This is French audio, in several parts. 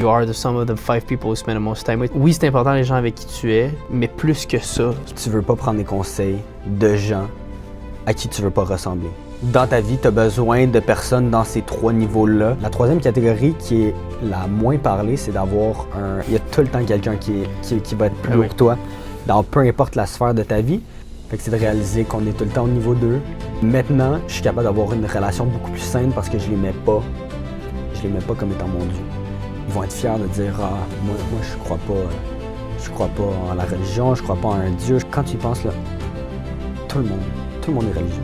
You are the sum of the 5 people who spend the most time with. Oui, c'est important les gens avec qui tu es, mais plus que ça. Tu veux pas prendre des conseils de gens à qui tu veux pas ressembler. Dans ta vie, tu as besoin de personnes dans ces 3 niveaux-là. La 3e catégorie qui est la moins parlée, c'est d'avoir un... Il y a tout le temps quelqu'un qui va être plus haut que toi dans peu importe la sphère de ta vie. Fait que c'est de réaliser qu'on est tout le temps au niveau 2. Maintenant, je suis capable d'avoir une relation beaucoup plus saine parce que je les mets pas comme étant mon Dieu. Ils vont être fiers de dire « Ah, moi je crois pas en la religion, je crois pas en un Dieu. » Quand tu y penses, là, tout le monde est religieux.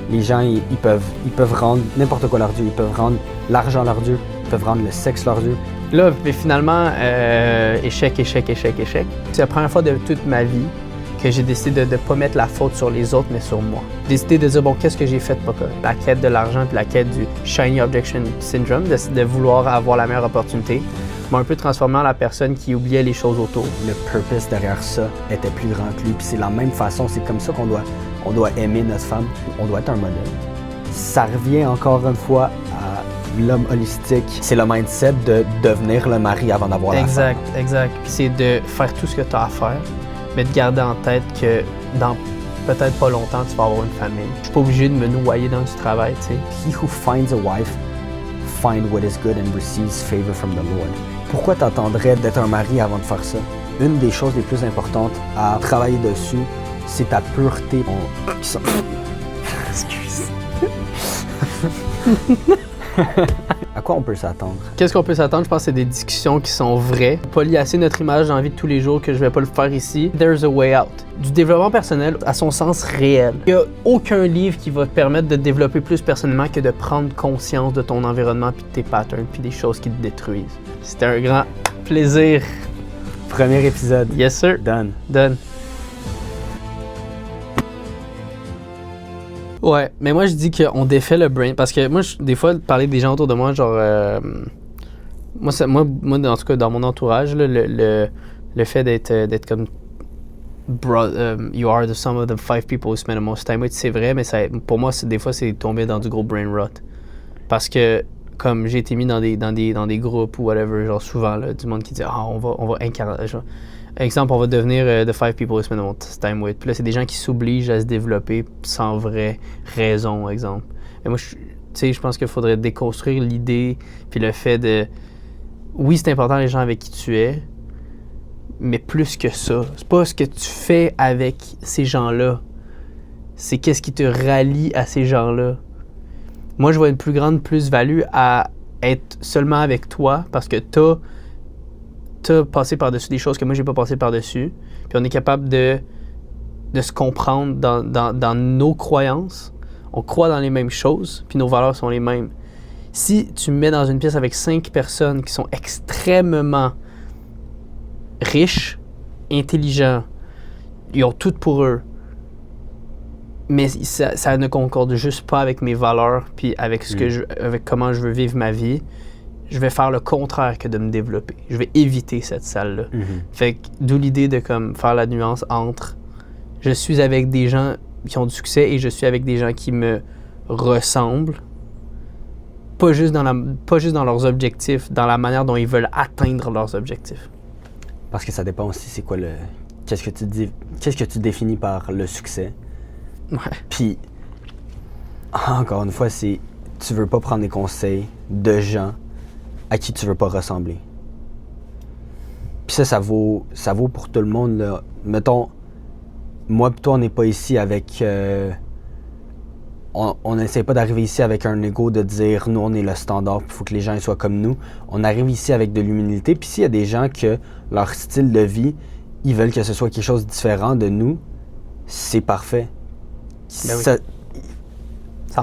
Les gens, ils peuvent rendre n'importe quoi leur Dieu. Ils peuvent rendre l'argent leur Dieu. Ils peuvent rendre le sexe leur Dieu. Là, mais finalement, échec. C'est la première fois de toute ma vie que j'ai décidé de ne pas mettre la faute sur les autres, mais sur moi. J'ai décidé de dire, bon, qu'est-ce que j'ai fait de pas correct? La quête de l'argent puis la quête du shiny objection syndrome, de vouloir avoir la meilleure opportunité, m'a un peu transformé en la personne qui oubliait les choses autour. Le purpose derrière ça était plus grand que lui. Puis c'est la même façon, c'est comme ça qu'on doit aimer notre femme. On doit être un modèle. Ça revient encore une fois à l'homme holistique. C'est le mindset de devenir le mari avant d'avoir la femme. Exact. C'est de faire tout ce que tu as à faire, mais de garder en tête que dans peut-être pas longtemps, tu vas avoir une famille. Je suis pas obligé de me noyer dans du travail, tu sais. He who finds a wife finds what is good and receives favor from the Lord. Pourquoi t'attendrais d'être un mari avant de faire ça? Une des choses les plus importantes à travailler dessus, c'est ta pureté. Excuse. À quoi on peut s'attendre? Qu'est-ce qu'on peut s'attendre? Je pense que c'est des discussions qui sont vraies. Polir assez notre image dans la vie de tous les jours que je vais pas le faire ici. There's a way out. Du développement personnel à son sens réel. Il n'y a aucun livre qui va te permettre de te développer plus personnellement que de prendre conscience de ton environnement puis de tes patterns puis des choses qui te détruisent. C'était un grand plaisir. Premier épisode. Yes, sir. Done. Ouais, mais moi je dis qu'on défait le brain parce que moi des fois parler des gens autour de moi genre moi en tout cas dans mon entourage là, le fait d'être comme you are the sum of the 5 people who spend the most time with, c'est vrai, mais ça, pour moi des fois c'est tomber dans du gros brain rot parce que comme j'ai été mis dans des groupes ou whatever, genre souvent là, du monde qui dit on va incarner genre, exemple, on va devenir the 5 people who spend the most time with. Puis là, c'est des gens qui s'obligent à se développer sans vraie raison, exemple. Mais moi, je pense qu'il faudrait déconstruire l'idée puis le fait de... Oui, c'est important les gens avec qui tu es, mais plus que ça. C'est pas ce que tu fais avec ces gens-là. C'est qu'est-ce qui te rallie à ces gens-là. Moi, je vois une plus grande plus-value à être seulement avec toi parce que t'as passé par-dessus des choses que moi, j'ai pas passé par-dessus. Puis on est capable de se comprendre dans nos croyances. On croit dans les mêmes choses, puis nos valeurs sont les mêmes. Si tu me mets dans une pièce avec 5 personnes qui sont extrêmement riches, intelligents, ils ont tout pour eux, mais ça ne concorde juste pas avec mes valeurs puis avec avec comment je veux vivre ma vie, je vais faire le contraire que de me développer. Je vais éviter cette salle-là. Fait que d'où l'idée de comme faire la nuance entre je suis avec des gens qui ont du succès et je suis avec des gens qui me ressemblent, pas juste dans leurs objectifs, dans la manière dont ils veulent atteindre leurs objectifs. Parce que ça dépend aussi c'est quoi qu'est-ce que tu définis par le succès. Ouais. Puis, encore une fois, tu veux pas prendre des conseils de gens à qui tu veux pas ressembler. Puis ça vaut pour tout le monde, là. Mettons, moi et toi, on n'est pas ici avec... on n'essaie pas d'arriver ici avec un ego de dire, nous, on est le standard, il faut que les gens soient comme nous. On arrive ici avec de l'humilité. Puis s'il y a des gens que leur style de vie, ils veulent que ce soit quelque chose de différent de nous, c'est parfait. Ben oui.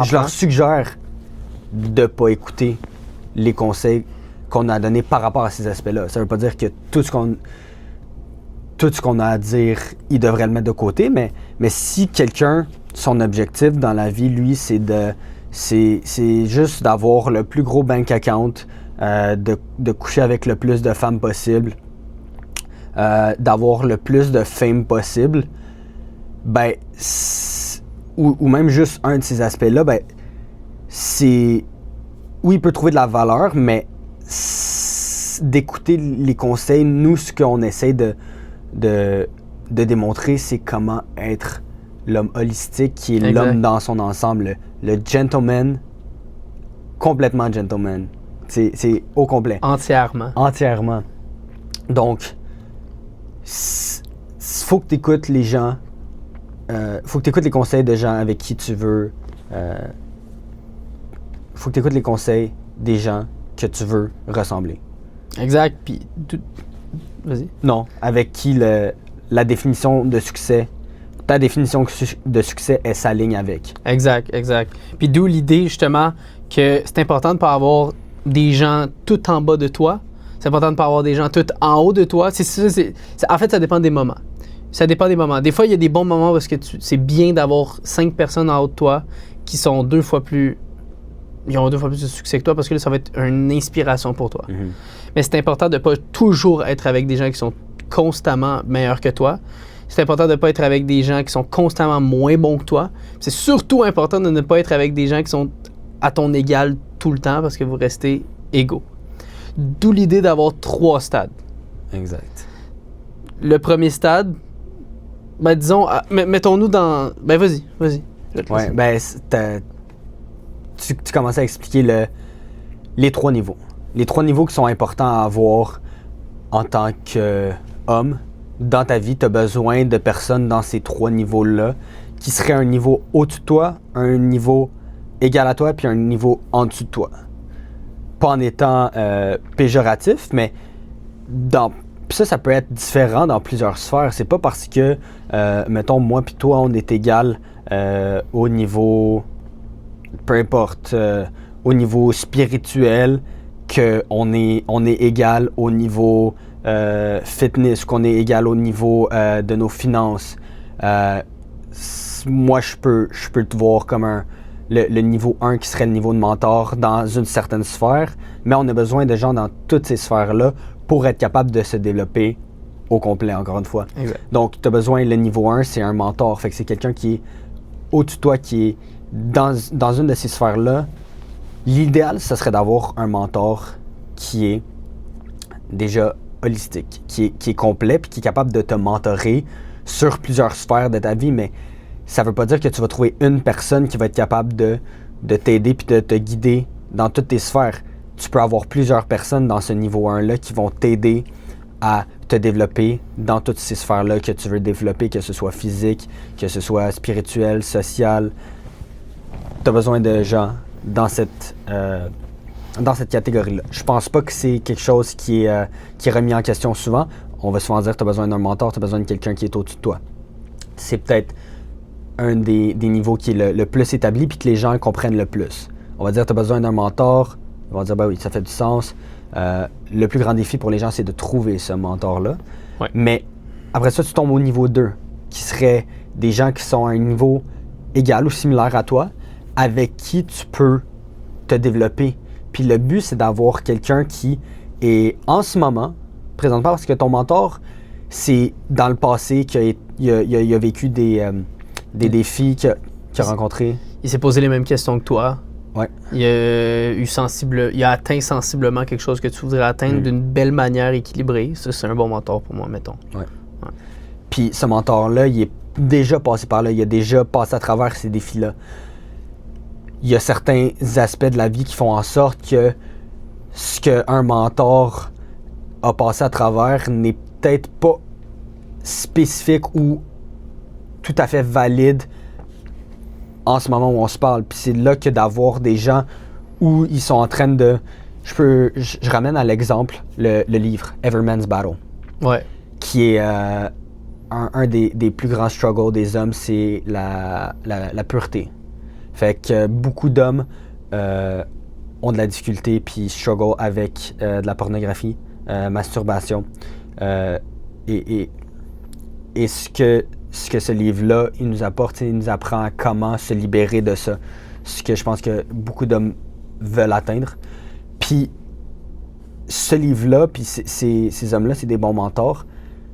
Je leur suggère de ne pas écouter les conseils qu'on a donnés par rapport à ces aspects-là. Ça ne veut pas dire que tout ce qu'on a à dire, il devrait le mettre de côté, mais si quelqu'un, son objectif dans la vie, lui, c'est juste d'avoir le plus gros bank account, de coucher avec le plus de femmes possible, d'avoir le plus de fame possible, ben, ou même juste un de ces aspects-là, ben, c'est... Oui, il peut trouver de la valeur, mais d'écouter les conseils. Nous, ce qu'on essaie de démontrer, c'est comment être l'homme holistique, qui est l'homme dans son ensemble. Le gentleman, complètement gentleman. C'est au complet. Entièrement. Donc, faut que tu écoutes les gens, faut que tu écoutes les conseils de gens avec qui tu veux. Faut que tu écoutes les conseils des gens que tu veux ressembler. Exact. Puis, vas-y. Non, avec qui la définition de succès, ta définition de succès, elle s'aligne avec. Exact. Puis d'où l'idée, justement, que c'est important de ne pas avoir des gens tout en bas de toi. C'est important de ne pas avoir des gens tout en haut de toi. En fait, ça dépend des moments. Des fois, il y a des bons moments parce que c'est bien d'avoir 5 personnes en haut de toi qui sont 2 fois plus... Ils ont 2 fois plus de succès que toi parce que là, ça va être une inspiration pour toi. Mm-hmm. Mais c'est important de ne pas toujours être avec des gens qui sont constamment meilleurs que toi. C'est important de ne pas être avec des gens qui sont constamment moins bons que toi. C'est surtout important de ne pas être avec des gens qui sont à ton égal tout le temps parce que vous restez égaux. D'où l'idée d'avoir 3 stades. Exact. Le premier stade, ben disons, mettons-nous dans... Ben vas-y. Ouais, ben tu commences à expliquer les 3 niveaux. Les 3 niveaux qui sont importants à avoir en tant qu'homme. Dans ta vie, tu as besoin de personnes dans ces 3 niveaux-là qui seraient un niveau au-dessus de toi, un niveau égal à toi, puis un niveau en dessous de toi. Pas en étant péjoratif, mais ça peut être différent dans plusieurs sphères. C'est pas parce que, mettons, moi puis toi, on est égal au niveau, peu importe, au niveau spirituel, qu'on est égal au niveau fitness, qu'on est égal au niveau de nos finances. Moi, je peux te voir comme le niveau 1 qui serait le niveau de mentor dans une certaine sphère, mais on a besoin de gens dans toutes ces sphères-là pour être capable de se développer au complet, encore une fois. Exact. Donc, tu as besoin, le niveau 1, c'est un mentor. Fait que c'est quelqu'un qui est au-dessus de toi, qui est dans une de ces sphères-là. L'idéal, ce serait d'avoir un mentor qui est déjà holistique, qui est complet, puis qui est capable de te mentorer sur plusieurs sphères de ta vie, mais ça veut pas dire que tu vas trouver une personne qui va être capable de t'aider puis de te guider dans toutes tes sphères. Tu peux avoir plusieurs personnes dans ce niveau 1-là qui vont t'aider à te développer dans toutes ces sphères-là que tu veux développer, que ce soit physique, que ce soit spirituel, social. Tu as besoin de gens dans cette catégorie-là. Je pense pas que c'est quelque chose qui est remis en question souvent. On va souvent dire que tu as besoin d'un mentor, tu as besoin de quelqu'un qui est au-dessus de toi. C'est peut-être un des niveaux qui est le plus établi puis que les gens comprennent le plus. On va dire que tu as besoin d'un mentor. Ils vont dire, ben oui, ça fait du sens. Le plus grand défi pour les gens, c'est de trouver ce mentor-là. Ouais. Mais après ça, tu tombes au niveau 2, qui serait des gens qui sont à un niveau égal ou similaire à toi, avec qui tu peux te développer. Puis le but, c'est d'avoir quelqu'un qui est en ce moment, présentement, parce que ton mentor, c'est dans le passé qu'il a vécu des défis qu'il a rencontrés. Il s'est posé les mêmes questions que toi. Ouais. Il a atteint sensiblement quelque chose que tu voudrais atteindre d'une belle manière équilibrée. Ça, c'est un bon mentor pour moi, mettons. Ouais. Puis ce mentor-là, il est déjà passé par là. Il a déjà passé à travers ces défis-là. Il y a certains aspects de la vie qui font en sorte que ce qu'un mentor a passé à travers n'est peut-être pas spécifique ou tout à fait valide en ce moment où on se parle. Puis c'est là que d'avoir des gens où ils sont en train de... Je ramène à l'exemple le livre Everyman's Battle. Ouais. Qui est un des plus grands struggles des hommes, c'est la pureté. Fait que beaucoup d'hommes ont de la difficulté puis struggle avec de la pornographie, masturbation. Et ce que ce livre-là, il nous apporte, il nous apprend à comment se libérer de ça. Ce que je pense que beaucoup d'hommes veulent atteindre. Puis ce livre-là, puis ces hommes-là, c'est des bons mentors.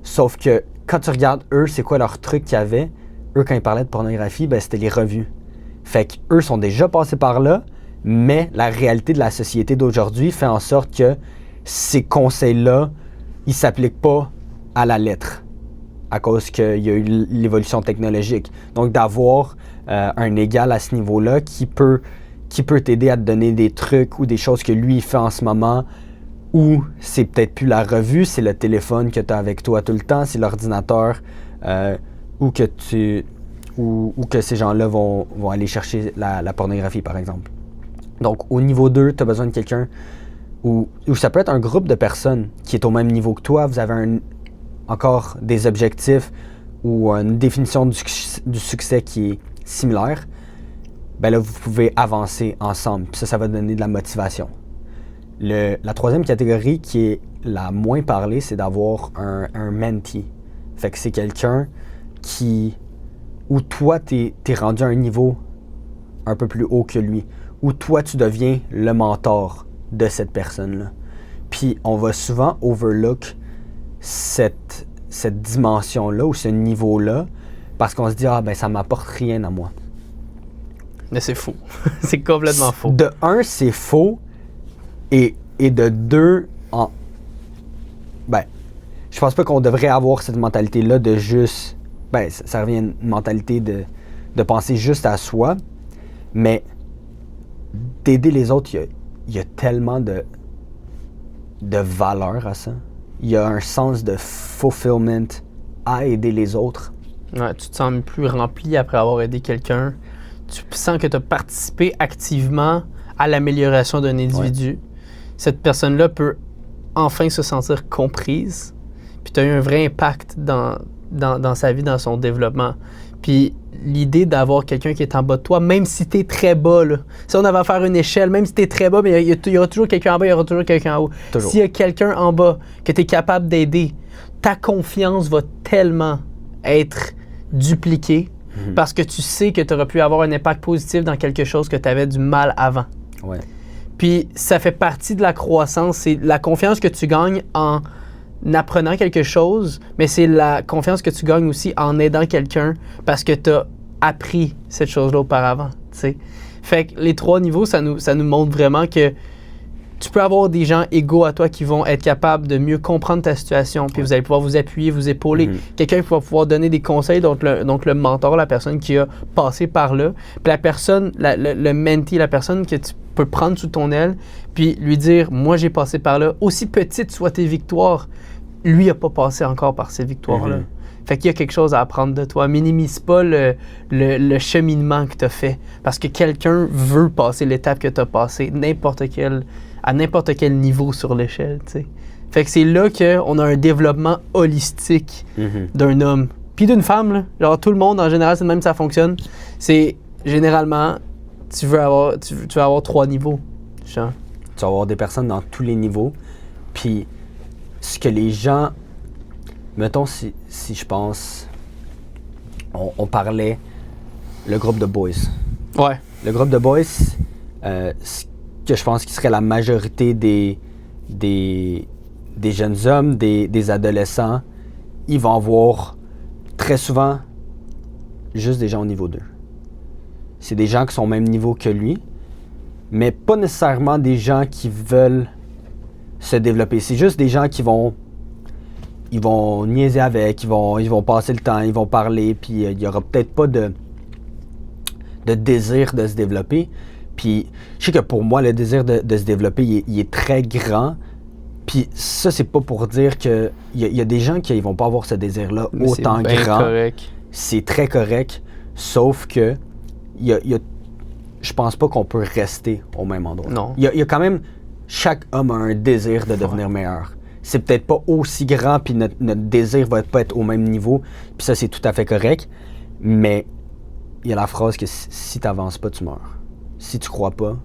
Sauf que quand tu regardes eux, c'est quoi leur truc qu'ils avaient? Eux, quand ils parlaient de pornographie, ben c'était les revues. Fait qu'eux sont déjà passés par là, mais la réalité de la société d'aujourd'hui fait en sorte que ces conseils-là, ils s'appliquent pas à la lettre à cause qu'il y a eu l'évolution technologique. Donc, d'avoir un égal à ce niveau-là qui peut t'aider à te donner des trucs ou des choses que lui il fait en ce moment, ou c'est peut-être plus la revue, c'est le téléphone que tu as avec toi tout le temps, c'est l'ordinateur, ou que ces gens-là vont aller chercher la pornographie, par exemple. Donc, au niveau 2, tu as besoin de quelqu'un ou ça peut être un groupe de personnes qui est au même niveau que toi, vous avez encore des objectifs ou une définition du succès qui est similaire, ben là, vous pouvez avancer ensemble. Puis ça va donner de la motivation. La troisième catégorie qui est la moins parlée, c'est d'avoir un mentee. Fait que c'est quelqu'un où toi, t'es rendu à un niveau un peu plus haut que lui, où toi, tu deviens le mentor de cette personne-là. Puis on va souvent overlook cette dimension-là ou ce niveau-là parce qu'on se dit « Ah, ben ça m'apporte rien à moi ». Mais c'est faux. C'est complètement faux. De un, c'est faux. Et de deux, je pense pas qu'on devrait avoir cette mentalité-là de juste... ça revient à une mentalité de penser juste à soi. Mais d'aider les autres, il y a tellement de valeur à ça. Il y a un sens de fulfillment à aider les autres. Ouais, tu te sens plus rempli après avoir aidé quelqu'un. Tu sens que tu as participé activement à l'amélioration d'un individu. Ouais. Cette personne-là peut enfin se sentir comprise. Puis tu as eu un vrai impact dans sa vie, dans son développement. Puis l'idée d'avoir quelqu'un qui est en bas de toi, même si tu es très bas, là. Si on avait à faire une échelle, même si tu es très bas, mais il y aura toujours quelqu'un en bas, il y aura toujours quelqu'un en haut. S'il y a quelqu'un en bas que tu es capable d'aider, ta confiance va tellement être dupliquée parce que tu sais que tu aurais pu avoir un impact positif dans quelque chose que tu avais du mal avant. Ouais. Puis ça fait partie de la croissance, c'est la confiance que tu gagnes en apprenant quelque chose, mais c'est la confiance que tu gagnes aussi en aidant quelqu'un parce que tu as appris cette chose-là auparavant. T'sais. Fait que les 3 niveaux, ça nous montre vraiment que tu peux avoir des gens égaux à toi qui vont être capables de mieux comprendre ta situation, puis vous allez pouvoir vous appuyer, vous épauler. Quelqu'un qui va pouvoir donner des conseils, donc le mentor, la personne qui a passé par là, puis la personne, le mentee, la personne que tu peux prendre sous ton aile, puis lui dire « Moi, j'ai passé par là. » Aussi petites soient tes victoires, lui n'a pas passé encore par ces victoires-là. Fait qu'il y a quelque chose à apprendre de toi. Minimise pas le cheminement que tu as fait, parce que quelqu'un veut passer l'étape que tu as passée, à n'importe quel niveau sur l'échelle, tu sais. Fait que c'est là qu'on a un développement holistique d'un homme. Puis d'une femme, là. Genre tout le monde, en général, c'est de même que ça fonctionne. C'est, généralement, tu vas avoir 3 niveaux. Genre. Tu vas avoir des personnes dans tous les niveaux. Puis ce que les gens... Mettons, si je pense... On parlait le groupe de boys. Ouais. Le groupe de boys... que je pense qui serait la majorité des jeunes hommes, des adolescents, ils vont avoir très souvent juste des gens au niveau 2. C'est des gens qui sont au même niveau que lui, mais pas nécessairement des gens qui veulent se développer. C'est juste des gens qui vont niaiser avec, ils vont passer le temps, ils vont parler, puis il n'y aura peut-être pas de désir de se développer. Puis, je sais que pour moi, le désir de se développer, il est très grand. Puis ça, c'est pas pour dire que... Il y a des gens qui ne vont pas avoir ce désir-là autant grand. Correct. C'est très correct. Sauf que, je pense pas qu'on peut rester au même endroit. Non. Il y a quand même... Chaque homme a un désir de devenir meilleur. C'est peut-être pas aussi grand, puis notre désir va pas être au même niveau. Puis ça, c'est tout à fait correct. Mais il y a la phrase que si tu n'avances pas, tu meurs. Si tu crois pas,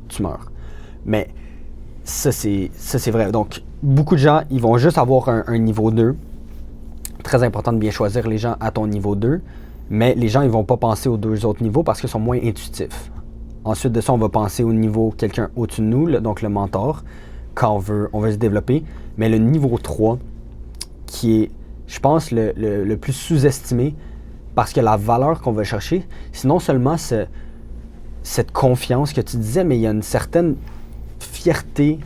tu meurs. Mais ça, c'est vrai. Donc, beaucoup de gens, ils vont juste avoir un niveau 2. Très important de bien choisir les gens à ton niveau 2. Mais les gens, ils vont pas penser aux 2 autres niveaux parce qu'ils sont moins intuitifs. Ensuite de ça, on va penser au niveau quelqu'un au-dessus de nous, donc le mentor, quand on veut se développer. Mais le niveau 3, qui est, je pense, le plus sous-estimé, parce que la valeur qu'on va chercher, c'est non seulement cette confiance que tu disais, mais il y a une certaine fierté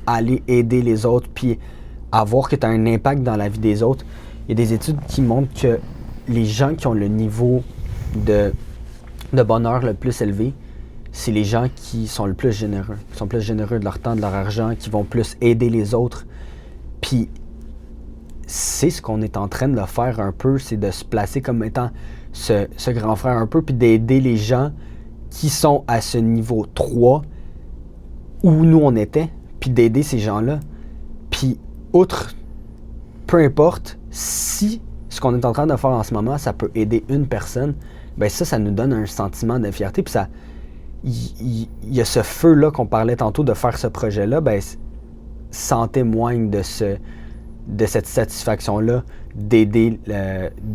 aller aider les autres, puis à voir que tu as un impact dans la vie des autres. Il y a des études qui montrent que les gens qui ont le niveau de bonheur le plus élevé, c'est les gens qui sont le plus généreux. Qui sont plus généreux de leur temps, de leur argent, qui vont plus aider les autres. Puis, c'est ce qu'on est en train de le faire un peu, c'est de se placer comme étant ce grand frère un peu, puis d'aider les gens qui sont à ce niveau 3 où nous on était, puis d'aider ces gens-là. Puis, outre, peu importe, si ce qu'on est en train de faire en ce moment, ça peut aider une personne, ben ça nous donne un sentiment de fierté. Puis ça, il y a ce feu-là qu'on parlait tantôt de faire ce projet-là, ben ça en témoigne de cette satisfaction-là d'aider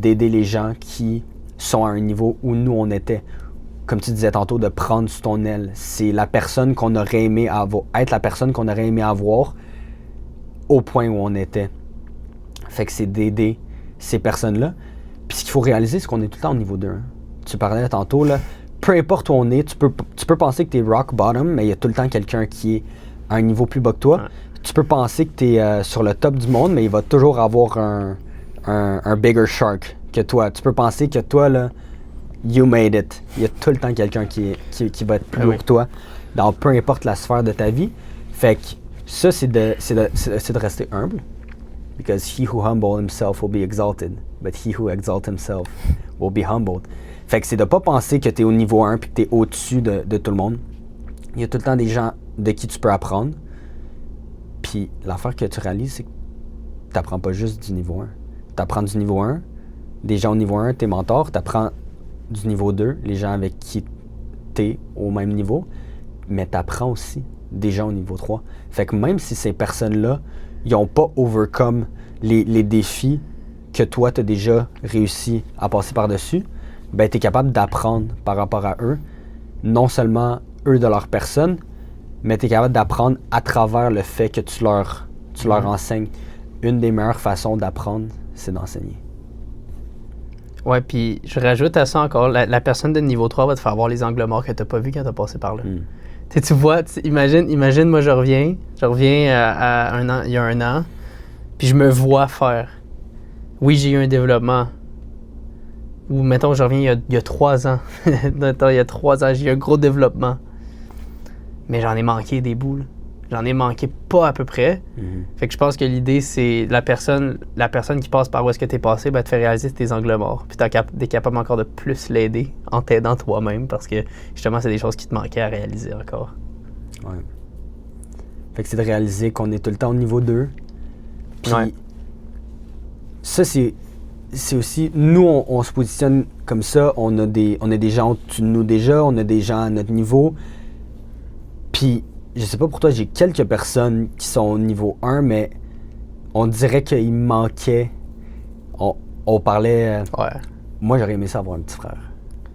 les gens qui sont à un niveau où nous on était. Comme tu disais tantôt, de prendre sous ton aile. C'est la personne qu'on aurait aimé avoir, être la personne qu'on aurait aimé avoir au point où on était. Fait que c'est d'aider ces personnes-là. Puis ce qu'il faut réaliser, c'est qu'on est tout le temps au niveau 2. Hein. Tu parlais tantôt, là, peu importe où on est, tu peux penser que tu es rock bottom, mais il y a tout le temps quelqu'un qui est à un niveau plus bas que toi. Ouais. Tu peux penser que tu es sur le top du monde, mais il va toujours avoir un bigger shark que toi. Tu peux penser que toi, là, you made it. Il y a tout le temps quelqu'un qui va être plus haut que toi, dans peu importe la sphère de ta vie. Fait que ça, c'est de rester humble. Because he who humble himself will be exalted, but he who exalts himself will be humbled. Fait que c'est de pas penser que tu es au niveau 1 puis que tu es au-dessus de tout le monde. Il y a tout le temps des gens de qui tu peux apprendre. Puis l'affaire que tu réalises, c'est que tu n'apprends pas juste du niveau 1. Tu apprends du niveau 1, des gens au niveau 1, tes mentors. Tu apprends du niveau 2, les gens avec qui tu es au même niveau. Mais tu apprends aussi des gens au niveau 3. Fait que même si ces personnes-là, ils n'ont pas overcome les défis que toi, tu as déjà réussi à passer par-dessus, ben tu es capable d'apprendre par rapport à eux, non seulement eux de leur personne, mais tu es capable d'apprendre à travers le fait que tu leur enseignes. Une des meilleures façons d'apprendre, c'est d'enseigner. Ouais, puis je rajoute à ça encore, la personne de niveau 3 va te faire voir les angles morts que tu n'as pas vus quand tu as passé par là. Tu vois, imagine, moi je reviens à il y a un an, puis je me vois faire. Oui, j'ai eu un développement. Ou mettons, je reviens il y a 3 ans. Il y a 3 ans, j'ai eu un gros développement. Mais j'en ai manqué des bouts. Là. J'en ai manqué pas à peu près. Fait que je pense que l'idée, c'est la personne qui passe par où est-ce que tu es passé, ben, te fait réaliser tes angles morts. Puis t'es capable encore de plus l'aider en t'aidant toi-même parce que justement, c'est des choses qui te manquaient à réaliser encore. Ouais. Fait que c'est de réaliser qu'on est tout le temps au niveau 2. Puis ça, c'est aussi, nous, on se positionne comme ça. On a des gens au-dessus de nous déjà, on a des gens à notre niveau. Puis, je sais pas pour toi, j'ai quelques personnes qui sont au niveau 1, mais on dirait qu'il manquait. On parlait. Moi, j'aurais aimé ça avoir un petit frère.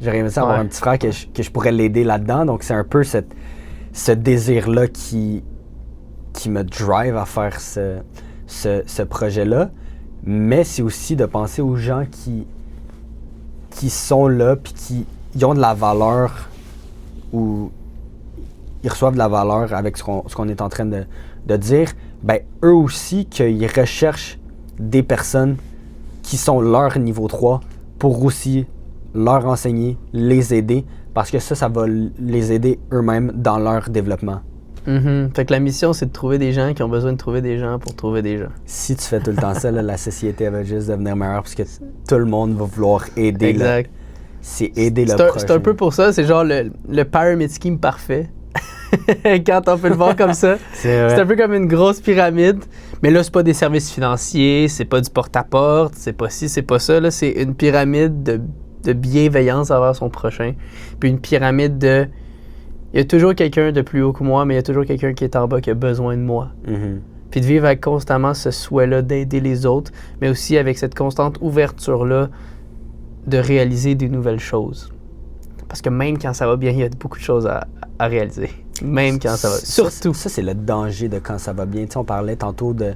J'aurais aimé ça avoir un petit frère que je pourrais l'aider là-dedans. Donc, c'est un peu ce désir-là qui me drive à faire ce projet-là. Mais c'est aussi de penser aux gens qui sont là puis qui ont de la valeur ou ils reçoivent de la valeur avec ce qu'on est en train de dire, ben eux aussi qu'ils recherchent des personnes qui sont leur niveau 3 pour aussi leur enseigner, les aider, parce que ça va les aider eux-mêmes dans leur développement. Fait que la mission, c'est de trouver des gens qui ont besoin de trouver des gens pour trouver des gens. Si tu fais tout le temps ça, là, la société va juste devenir meilleure parce que tout le monde va vouloir aider. Exact. C'est aider le prochain. C'est un peu pour ça, c'est genre le pyramid scheme parfait. Quand on peut le voir comme ça. C'est un peu comme une grosse pyramide. Mais là, c'est pas des services financiers, c'est pas du porte-à-porte, c'est pas ci, c'est pas ça. Là, c'est une pyramide de bienveillance envers son prochain. Puis une pyramide de... Il y a toujours quelqu'un de plus haut que moi, mais il y a toujours quelqu'un qui est en bas qui a besoin de moi. Puis de vivre avec constamment ce souhait-là d'aider les autres, mais aussi avec cette constante ouverture-là de réaliser des nouvelles choses. Parce que même quand ça va bien, il y a beaucoup de choses à réaliser. Même quand ça va. Surtout. Ça, c'est le danger de quand ça va bien. Tu sais, on parlait tantôt de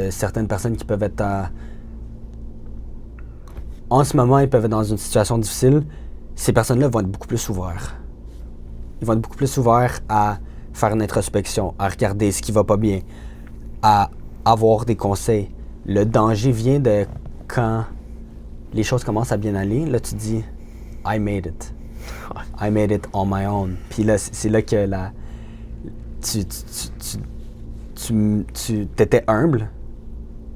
certaines personnes qui peuvent être en ce moment, ils peuvent être dans une situation difficile. Ces personnes-là vont être beaucoup plus ouvertes. Ils vont être beaucoup plus ouverts à faire une introspection, à regarder ce qui va pas bien, à avoir des conseils. Le danger vient de quand les choses commencent à bien aller, là tu te dis « I made it. I made it on my own. » Puis là, c'est là que tu t'étais humble,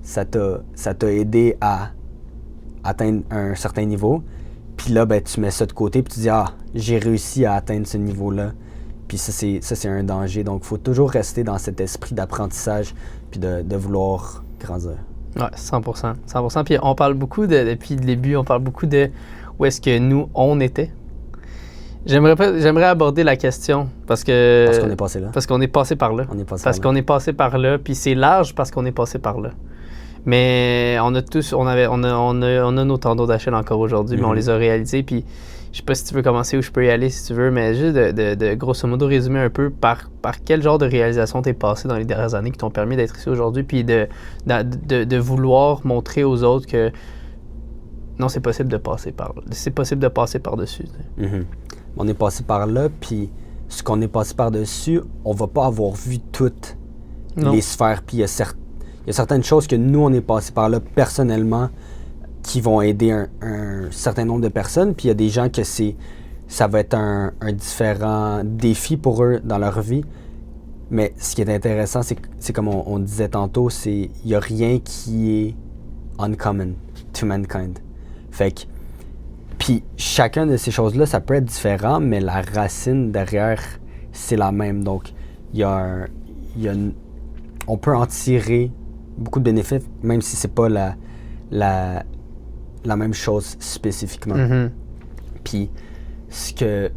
ça t'a aidé à atteindre un certain niveau. Puis là, ben, tu mets ça de côté, puis tu dis « Ah, j'ai réussi à atteindre ce niveau-là. » Puis ça, c'est un danger. Donc, il faut toujours rester dans cet esprit d'apprentissage, puis de vouloir grandir. Ouais, 100%. 100%. Puis on parle beaucoup, depuis le début, on parle beaucoup de où est-ce que nous, on était. J'aimerais aborder la question parce qu'on est passé là. Parce qu'on est passé par là. Qu'on est passé par là, puis c'est large parce qu'on est passé par là. Mais on a nos tendons d'Achille encore aujourd'hui, mais on les a réalisés. Puis je sais pas si tu veux commencer ou je peux y aller si tu veux, mais juste de grosso modo résumer un peu par quel genre de réalisation t'es passé dans les dernières années qui t'ont permis d'être ici aujourd'hui, puis de vouloir montrer aux autres que non, c'est possible de passer par-dessus. On est passé par là, puis ce qu'on est passé par-dessus, on va pas avoir vu toutes les sphères. Puis il y a certaines choses que nous, on est passé par là personnellement qui vont aider un certain nombre de personnes. Puis il y a des gens que ça va être un différent défi pour eux dans leur vie. Mais ce qui est intéressant, c'est comme on disait tantôt, il n'y a rien qui est uncommon to mankind. Fait que, puis chacun de ces choses-là, ça peut être différent, mais la racine derrière, c'est la même. Donc, on peut en tirer beaucoup de bénéfices, même si c'est pas la même chose spécifiquement. Mm-hmm. Puis, ce que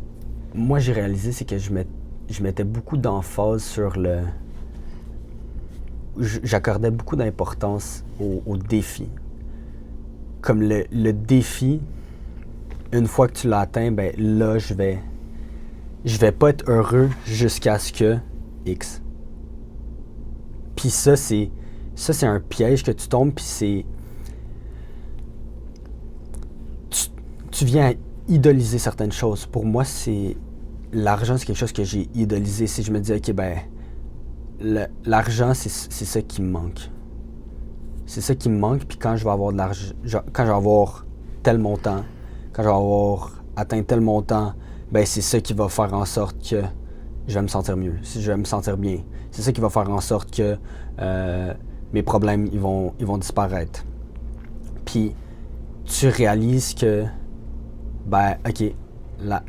moi j'ai réalisé, c'est que je mettais beaucoup d'emphase sur j'accordais beaucoup d'importance au défi. Comme le défi, une fois que tu l'atteins, ben là, je vais pas être heureux jusqu'à ce que X. Puis ça, c'est un piège que tu tombes, puis tu viens à idoliser certaines choses. Pour moi, l'argent, c'est quelque chose que j'ai idolisé. Si je me dis, OK, ben, l'argent, c'est ça qui me manque. C'est ça qui me manque, puis quand je vais avoir de l'argent, quand je vais avoir tel montant, quand je vais avoir atteint tel montant, ben c'est ça qui va faire en sorte que je vais me sentir mieux, si je vais me sentir bien. C'est ça qui va faire en sorte que mes problèmes, ils vont disparaître. Puis tu réalises que, ben, OK, là,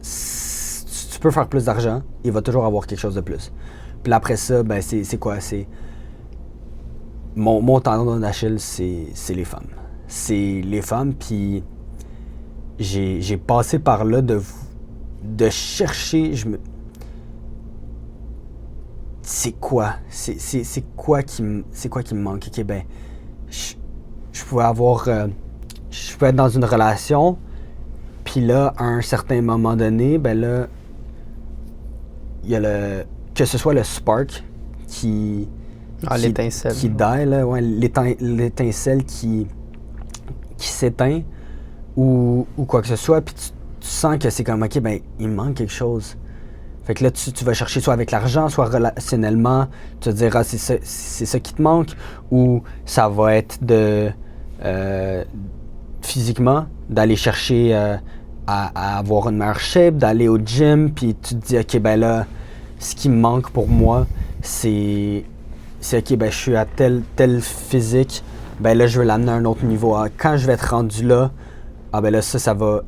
tu peux faire plus d'argent, il va toujours avoir quelque chose de plus. Puis après ça, ben, c'est quoi? C'est mon tendon d'Achille, c'est les femmes. C'est les femmes, puis j'ai passé par là de chercher, c'est quoi qui me manque? OK, ben, je pouvais être dans une relation, puis là, à un certain moment donné, ben là, il y a que ce soit le spark qui l'étincelle. Qui die, là, ouais, l'étincelle qui s'éteint ou quoi que ce soit, puis tu sens que c'est comme, OK, ben, il me manque quelque chose. Fait que là, tu vas chercher soit avec l'argent, soit relationnellement, tu vas dire, ah, c'est ça qui te manque, ou ça va être physiquement, d'aller chercher à avoir une meilleure shape, d'aller au gym, puis tu te dis, OK, ben là, ce qui me manque pour moi, c'est OK, ben je suis à tel physique, ben là, je veux l'amener à un autre niveau. Ah, quand je vais être rendu là, ah ben là, ça va,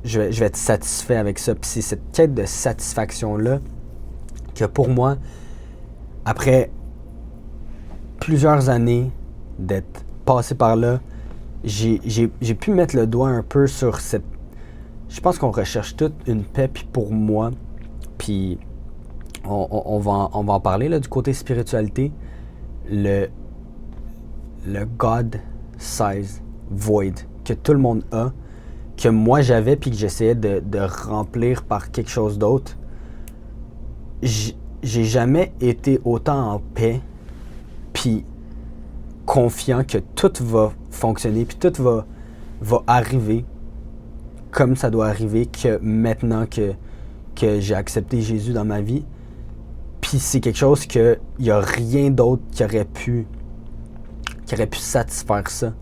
je vais être satisfait avec ça. Puis c'est cette quête de satisfaction-là que pour moi, après plusieurs années d'être passé par là, j'ai pu mettre le doigt un peu sur cette... Je pense qu'on recherche toute une paix, puis pour moi, puis on va en parler là, du côté spiritualité, le God-size void que tout le monde a, que moi j'avais puis que j'essayais de remplir par quelque chose d'autre. J'ai jamais été autant en paix puis confiant que tout va fonctionner puis tout va arriver comme ça doit arriver, que maintenant que j'ai accepté Jésus dans ma vie, Puis c'est quelque chose qu'il n'y a rien d'autre qui aurait pu satisfaire ça.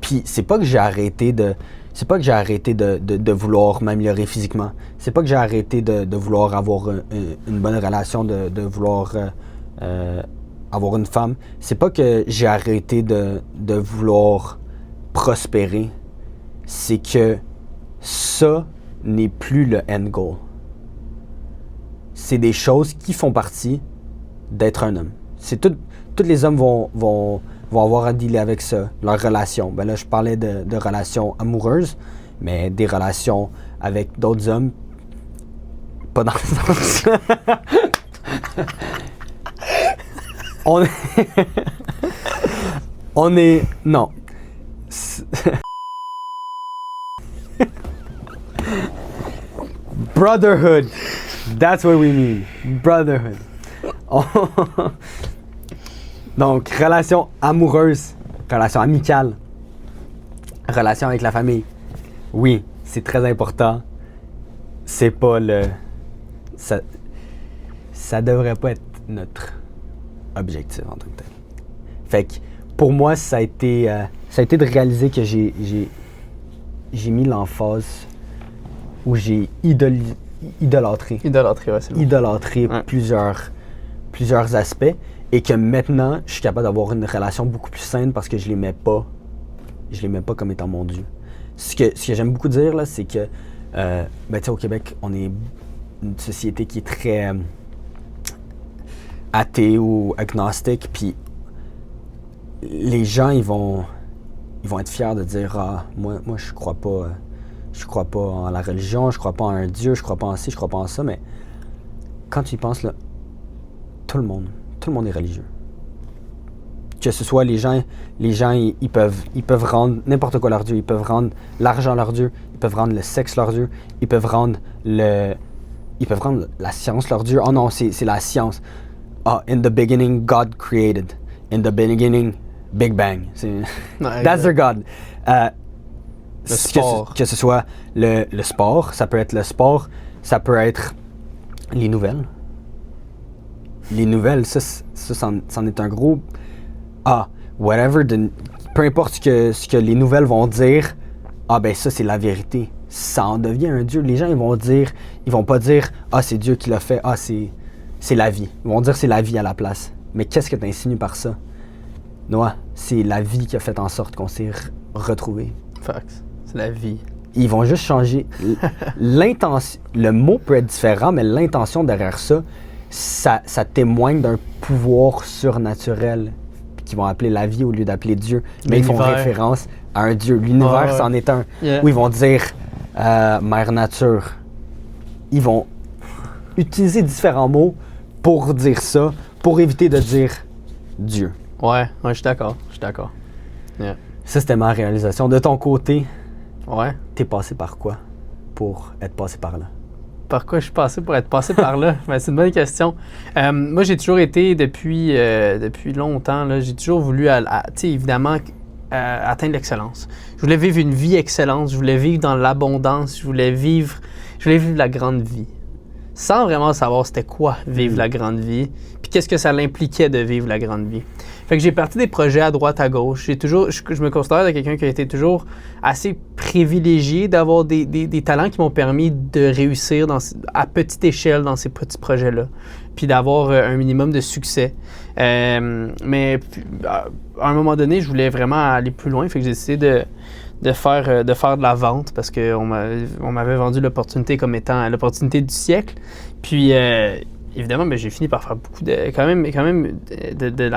Puis c'est pas que j'ai arrêté de vouloir m'améliorer physiquement. C'est pas que j'ai arrêté de vouloir avoir une bonne relation, de vouloir avoir une femme. C'est pas que j'ai arrêté de vouloir prospérer. C'est que ça n'est plus le end goal. C'est des choses qui font partie d'être un homme. C'est tous les hommes vont avoir à dealer avec ça, leurs relations. Ben là, je parlais de relations amoureuses, mais des relations avec d'autres hommes, pas dans le sens. On est. Non. Brotherhood. That's what we mean. Brotherhood. Donc, relation amoureuse, relation amicale, relation avec la famille. Oui, c'est très important. C'est pas le... Ça devrait pas être notre objectif en tant que tel. Fait que, pour moi, ça a été de réaliser que j'ai mis l'emphase où j'ai idolâtré. Idolâtré, ouais, c'est le mot. Idolâtré Ouais. plusieurs aspects. Et que maintenant, je suis capable d'avoir une relation beaucoup plus saine parce que je les mets pas comme étant mon Dieu. Ce que j'aime beaucoup dire, là, c'est que, ben, tu sais, au Québec, on est une société qui est très athée ou agnostique, puis les gens, ils vont être fiers de dire, ah, moi, je crois pas en la religion, je crois pas en un Dieu, je crois pas en ci, je crois pas en ça, mais quand tu y penses, là, tout le monde est religieux. Que ce soit les gens ils peuvent rendre n'importe quoi leur Dieu. Ils peuvent rendre l'argent leur Dieu. Ils peuvent rendre le sexe leur Dieu. Ils peuvent rendre la science leur Dieu. Oh non, c'est la science. Ah, in the beginning, God created. In the beginning, Big Bang. That's their God. Le sport. Que ce soit le sport, ça peut être le sport, ça peut être les nouvelles. Les nouvelles, ça c'en est un gros... Ah, whatever, peu importe ce que les nouvelles vont dire, ah ben ça c'est la vérité. Ça en devient un Dieu. Les gens ils vont pas dire, ah c'est Dieu qui l'a fait, ah c'est la vie. Ils vont dire c'est la vie à la place. Mais qu'est-ce que tu insinues par ça? Noah, c'est la vie qui a fait en sorte qu'on s'est retrouvés. Facts. C'est la vie. Ils vont juste changer l'intention. Le mot peut être différent, mais l'intention derrière ça témoigne d'un pouvoir surnaturel qu'ils vont appeler la vie au lieu d'appeler Dieu. Mais ils font référence à un Dieu. L'univers, c'en est un. Yeah. Où ils vont dire Mère Nature. Ils vont utiliser différents mots pour dire ça, pour éviter de dire Dieu. Ouais, je suis d'accord. Yeah. Ça, c'était ma réalisation. De ton côté, Ouais. t'es passé par quoi pour être passé par là? Par quoi je suis passé pour être passé par là? Ben, c'est une bonne question. Moi, j'ai toujours été, depuis longtemps, là, j'ai toujours voulu, tu sais, évidemment, atteindre l'excellence. Je voulais vivre une vie excellente, je voulais vivre dans l'abondance, je voulais vivre la grande vie. Sans vraiment savoir c'était quoi vivre la grande vie, puis qu'est-ce que ça l'impliquait de vivre la grande vie. Fait que j'ai parti des projets à droite, à gauche. Je me considère quelqu'un qui a été toujours assez privilégié d'avoir des talents qui m'ont permis de réussir à petite échelle dans ces petits projets-là, puis d'avoir un minimum de succès. Mais à un moment donné, je voulais vraiment aller plus loin, fait que j'ai décidé de faire de la vente parce qu'on m'avait vendu l'opportunité comme étant l'opportunité du siècle. Puis évidemment, j'ai fini par faire beaucoup quand même de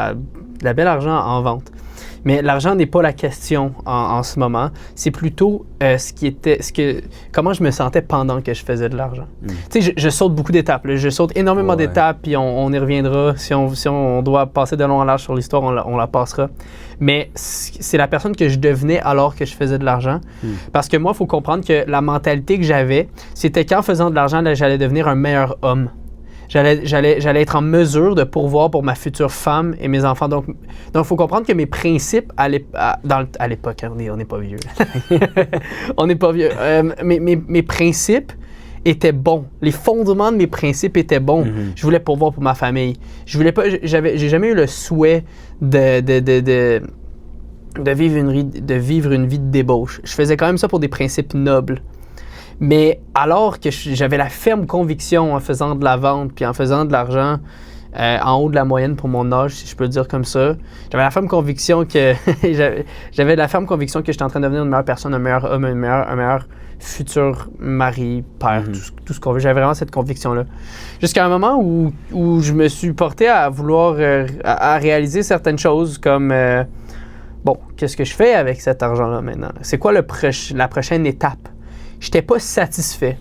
la belle argent en vente. Mais l'argent n'est pas la question en ce moment. C'est plutôt comment je me sentais pendant que je faisais de l'argent. Tu sais, je saute beaucoup d'étapes. Là. Je saute énormément d'étapes, puis on y reviendra. Si on doit passer de long en large sur l'histoire, on la passera. Mais c'est la personne que je devenais alors que je faisais de l'argent. Parce que moi, il faut comprendre que la mentalité que j'avais, c'était qu'en faisant de l'argent, là, j'allais devenir un meilleur homme. J'allais être en mesure de pourvoir pour ma future femme et mes enfants. Donc, il faut comprendre que mes principes à l'époque, on n'est pas vieux. On n'est pas vieux. Mes principes étaient bons. Les fondements de mes principes étaient bons. Je voulais pourvoir pour ma famille. Je voulais pas, j'ai jamais eu le souhait de vivre une vie de débauche. Je faisais quand même ça pour des principes nobles. Mais alors que j'avais la ferme conviction en faisant de la vente puis en faisant de l'argent en haut de la moyenne pour mon âge, si je peux le dire comme ça, j'avais la ferme conviction que j'étais en train de devenir une meilleure personne, un meilleur homme, un meilleur futur mari, père, tout ce qu'on veut. J'avais vraiment cette conviction-là. Jusqu'à un moment où je me suis porté à vouloir à réaliser certaines choses comme bon, qu'est-ce que je fais avec cet argent-là maintenant? C'est quoi la prochaine étape? J'étais pas satisfait.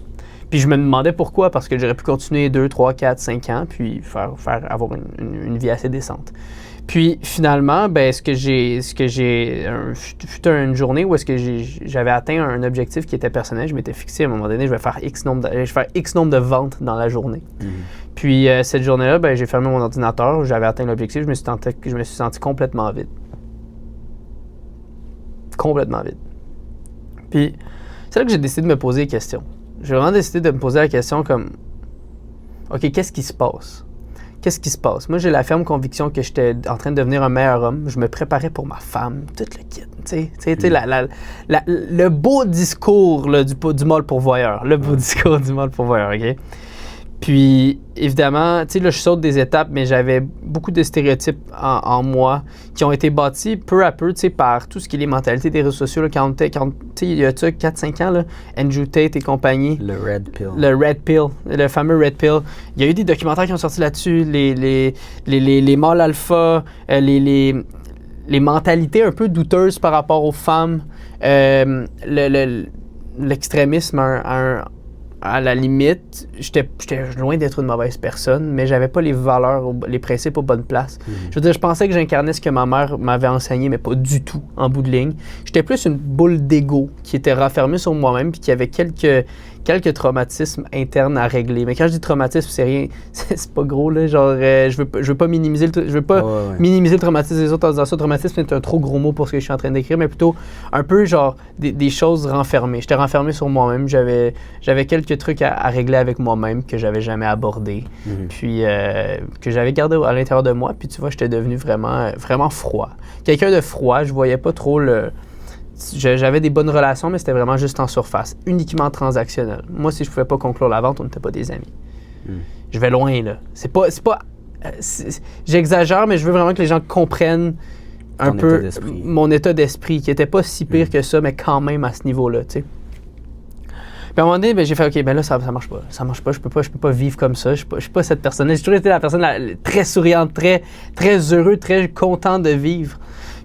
Puis je me demandais pourquoi, parce que j'aurais pu continuer 2, 3, 4, 5 ans, puis avoir une vie assez décente. Puis finalement, ben, fut une journée où est-ce que j'avais atteint un objectif qui était personnel. Je m'étais fixé à un moment donné, je vais faire X nombre de ventes dans la journée. Puis cette journée-là, ben, j'ai fermé mon ordinateur, j'avais atteint l'objectif, je me suis senti complètement vide. Complètement vide. Puis c'est là que j'ai décidé de me poser des questions. J'ai vraiment décidé de me poser la question comme, OK, qu'est-ce qui se passe? Qu'est-ce qui se passe? Moi, j'ai la ferme conviction que j'étais en train de devenir un meilleur homme. Je me préparais pour ma femme, tout le kit. Le beau discours là, du mâle pourvoyeur. Le beau discours du mâle pourvoyeur, OK? Puis, évidemment, tu sais, là, je saute des étapes, mais j'avais beaucoup de stéréotypes en moi qui ont été bâtis peu à peu, tu sais, par tout ce qui est les mentalités des réseaux sociaux. Là, tu sais, il y a 4-5 ans, là, Andrew Tate et compagnie. Le Red Pill. Le Red Pill, le fameux Red Pill. Il y a eu des documentaires qui ont sorti là-dessus, les mâles alpha, les mentalités un peu douteuses par rapport aux femmes, l'extrémisme à la limite, j'étais loin d'être une mauvaise personne, mais j'avais pas les valeurs, les principes aux bonnes places. Je veux dire, je pensais que j'incarnais ce que ma mère m'avait enseigné, mais pas du tout, en bout de ligne. J'étais plus une boule d'ego qui était renfermée sur moi-même puis qui avait quelques traumatismes internes à régler. Mais quand je dis traumatisme, c'est rien, c'est pas gros, là, genre, je veux pas minimiser minimiser le traumatisme des autres en disant ça. Le traumatisme est un trop gros mot pour ce que je suis en train d'écrire, mais plutôt un peu, genre, des choses renfermées. J'étais renfermé sur moi-même, j'avais quelques trucs à régler avec moi-même que j'avais jamais abordés, puis que j'avais gardé à l'intérieur de moi, puis tu vois, j'étais devenu vraiment, vraiment froid. Quelqu'un de froid, je voyais pas trop j'avais des bonnes relations, mais c'était vraiment juste en surface, uniquement transactionnel. Moi, si je pouvais pas conclure la vente, on n'était pas des amis. Je vais loin, là. J'exagère, mais je veux vraiment que les gens comprennent un peu mon état d'esprit, qui était pas si pire que ça, mais quand même à ce niveau-là, tu sais. Puis à un moment donné, ben, j'ai fait, OK, ben là, ça marche pas. Ça marche pas, je peux pas vivre comme ça. Je suis pas cette personne-là. J'ai toujours été la personne très souriante, très, très heureux, très content de vivre.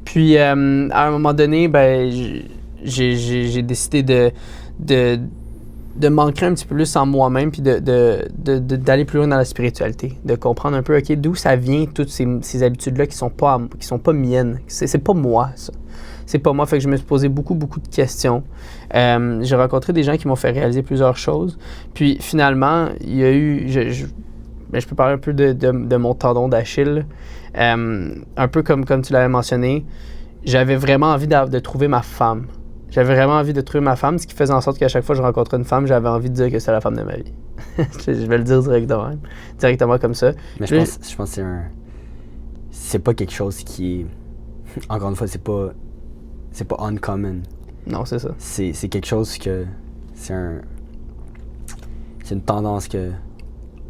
Puis à un moment donné, ben, j'ai décidé de m'ancrer un petit peu plus en moi-même puis d'aller plus loin dans la spiritualité, de comprendre un peu, OK, d'où ça vient, toutes ces habitudes-là qui sont pas miennes. C'est pas moi, ça. C'est pas moi. Fait que je me suis posé beaucoup de questions. J'ai rencontré des gens qui m'ont fait réaliser plusieurs choses. Puis finalement, il y a eu... Je peux parler un peu de mon tendon d'Achille. Un peu comme tu l'avais mentionné, j'avais vraiment envie de trouver ma femme. J'avais vraiment envie de trouver ma femme, ce qui faisait en sorte qu'à chaque fois que je rencontrais une femme, j'avais envie de dire que c'était la femme de ma vie. Je vais le dire directement comme ça. Mais je pense que c'est pas quelque chose qui est... Encore une fois, c'est pas uncommon. Non, c'est ça. C'est quelque chose que... C'est une tendance que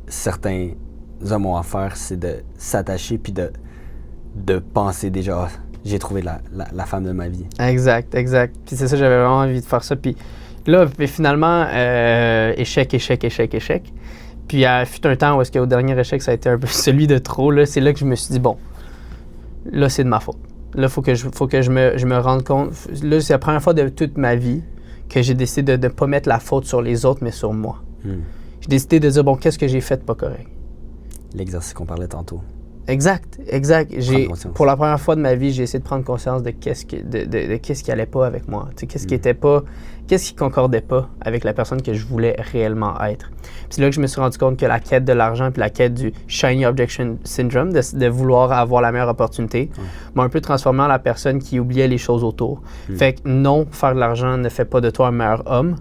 certains hommes ont à faire, c'est de s'attacher puis de penser déjà... j'ai trouvé la femme de ma vie. Exact. Puis c'est ça, j'avais vraiment envie de faire ça. Puis là, finalement, échec. Puis il fut un temps où est-ce qu'au dernier échec, ça a été un peu celui de trop. Là, c'est là que je me suis dit, bon, là, c'est de ma faute. Là, faut que je me rende compte. Là, c'est la première fois de toute ma vie que j'ai décidé de ne pas mettre la faute sur les autres, mais sur moi. J'ai décidé de dire, bon, qu'est-ce que j'ai fait de pas correct? L'exercice qu'on parlait tantôt. Exact. Pour la première fois de ma vie, j'ai essayé de prendre conscience de qu'est-ce qui allait pas avec moi. Qu'est-ce qui concordait pas avec la personne que je voulais réellement être. Puis c'est là que je me suis rendu compte que la quête de l'argent puis la quête du shiny objection syndrome, de vouloir avoir la meilleure opportunité, m'a un peu transformé en la personne qui oubliait les choses autour. Fait que non, faire de l'argent ne fait pas de toi un meilleur homme.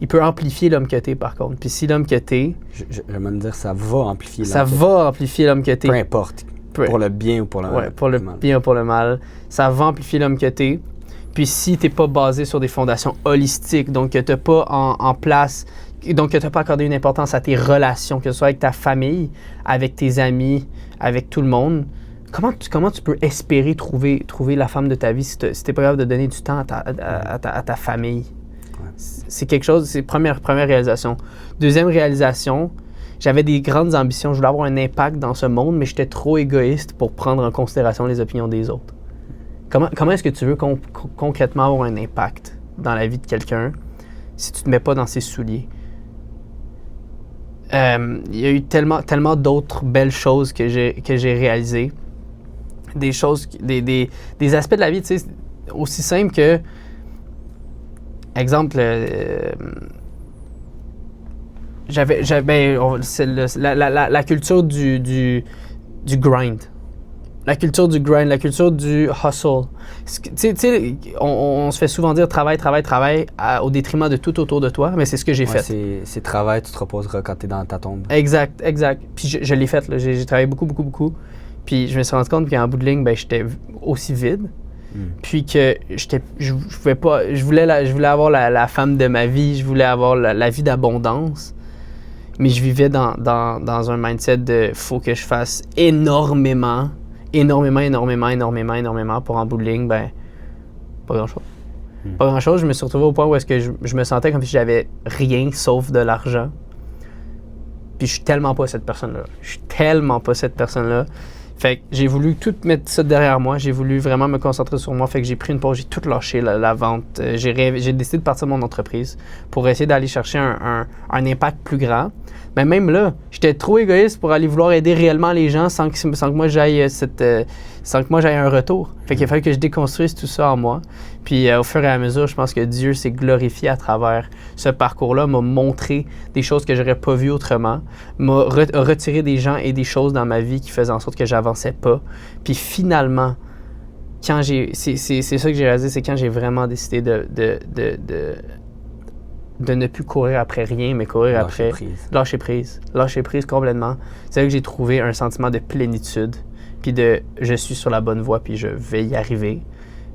il peut amplifier l'homme que t'es, par contre. Puis si l'homme que t'es... J'aime me dire, ça va amplifier l'homme. Ça va amplifier l'homme que t'es. Peu importe, pour le bien ou pour le mal. Ouais, pour le bien ou pour le mal. Ça va amplifier l'homme que t'es. Puis si t'es pas basé sur des fondations holistiques, donc que t'as pas en place... Donc que t'as pas accordé une importance à tes relations, que ce soit avec ta famille, avec tes amis, avec tout le monde... Comment tu peux espérer trouver la femme de ta vie si t'es pas capable de donner du temps à ta famille? Ouais. C'est quelque chose, c'est première réalisation. Deuxième réalisation, j'avais des grandes ambitions, je voulais avoir un impact dans ce monde, mais j'étais trop égoïste pour prendre en considération les opinions des autres. Comment est-ce que tu veux concrètement avoir un impact dans la vie de quelqu'un si tu te mets pas dans ses souliers? Il y a eu tellement d'autres belles choses que j'ai réalisées. Des choses, des aspects de la vie, tu sais, aussi simples que, exemple, la culture du grind. La culture du grind, la culture du hustle. Tu sais, on se fait souvent dire travail au détriment de tout autour de toi, mais c'est ce que j'ai fait. C'est travail, tu te reposeras quand tu es dans ta tombe. Exact. Puis je l'ai fait, là. J'ai travaillé beaucoup. Puis je me suis rendu compte qu'en bout de ligne, j'étais aussi vide. Puis que je voulais avoir la femme de ma vie, je voulais avoir la vie d'abondance. Mais je vivais dans un mindset de faut que je fasse énormément pour en bout de ligne, pas grand-chose. Pas grand-chose. Je me suis retrouvé au point où est-ce que je me sentais comme si j'avais rien sauf de l'argent. Puis je suis tellement pas cette personne-là. Fait que j'ai voulu tout mettre ça derrière moi. J'ai voulu vraiment me concentrer sur moi. Fait que j'ai pris une pause, j'ai tout lâché, la vente. J'ai décidé de partir de mon entreprise pour essayer d'aller chercher un impact plus grand. Mais même là, j'étais trop égoïste pour aller vouloir aider réellement les gens sans que moi j'aille un retour. Fait qu'il a fallu que je déconstruise tout ça en moi. Puis au fur et à mesure, je pense que Dieu s'est glorifié à travers ce parcours-là, m'a montré des choses que j'aurais pas vues autrement, m'a retiré des gens et des choses dans ma vie qui faisaient en sorte que j'avançais pas. Puis finalement, c'est ça que j'ai réalisé, c'est quand j'ai vraiment décidé de ne plus courir après rien, mais courir après... Lâcher prise complètement. C'est là que j'ai trouvé un sentiment de plénitude, puis je suis sur la bonne voie, puis je vais y arriver.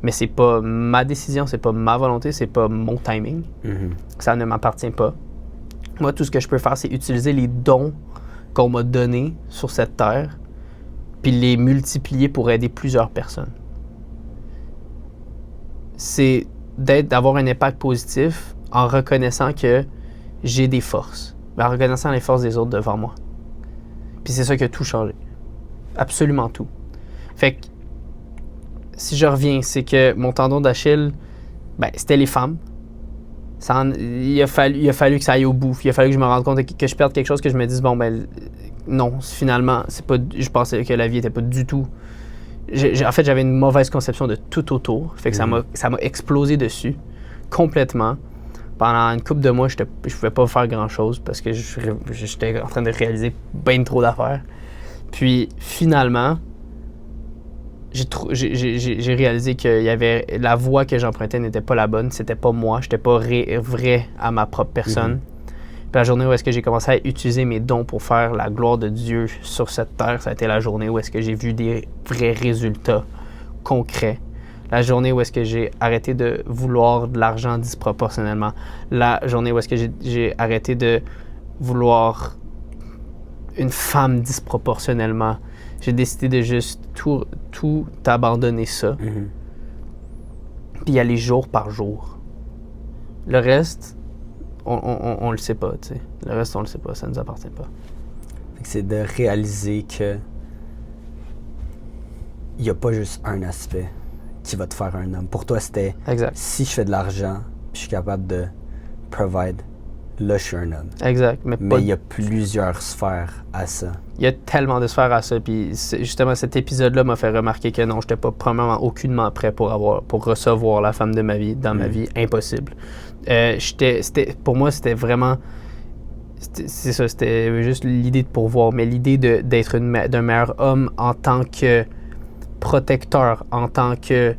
Mais c'est pas ma décision, c'est pas ma volonté, c'est pas mon timing. Ça ne m'appartient pas. Moi, tout ce que je peux faire, c'est utiliser les dons qu'on m'a donnés sur cette terre, puis les multiplier pour aider plusieurs personnes. C'est d'avoir un impact positif en reconnaissant que j'ai des forces, en reconnaissant les forces des autres devant moi. Puis c'est ça qui a tout changé. Absolument tout. Fait que, si je reviens, c'est que mon tendon d'Achille, c'était les femmes. Il a fallu que ça aille au bout. Il a fallu que je me rende compte que je perde quelque chose, que je me dise, non, finalement, c'est pas. Je pensais que la vie était pas du tout. En fait, j'avais une mauvaise conception de tout autour. Fait que ça m'a explosé dessus, complètement. Pendant une couple de mois, je pouvais pas faire grand-chose parce que j'étais en train de réaliser bien trop d'affaires. Puis, finalement, j'ai réalisé que la voie que j'empruntais n'était pas la bonne. C'était pas moi. J'étais pas vrai à ma propre personne. Puis la journée où est-ce que j'ai commencé à utiliser mes dons pour faire la gloire de Dieu sur cette terre, ça a été la journée où est-ce que j'ai vu des vrais résultats concrets. La journée où est-ce que j'ai arrêté de vouloir de l'argent disproportionnellement. La journée où est-ce que j'ai arrêté de vouloir une femme disproportionnellement. J'ai décidé de juste tout abandonner ça. Puis y aller jour par jour. Le reste, on le sait pas, tu sais. Le reste, on le sait pas, ça nous appartient pas. C'est de réaliser que il y a pas juste un aspect qui va te faire un homme. Pour toi, c'était exact. Si je fais de l'argent, puis je suis capable de provide, là, je suis un homme. Exact. Mais il y a plusieurs sphères à ça. Il y a tellement de sphères à ça. Puis justement, cet épisode-là m'a fait remarquer que non, j'étais pas probablement aucunement prêt pour recevoir la femme de ma vie dans ma vie. Impossible. Pour moi, c'était vraiment... C'est ça, c'était juste l'idée de pourvoir. Mais l'idée d'être d'un meilleur homme en tant que protecteur, en tant que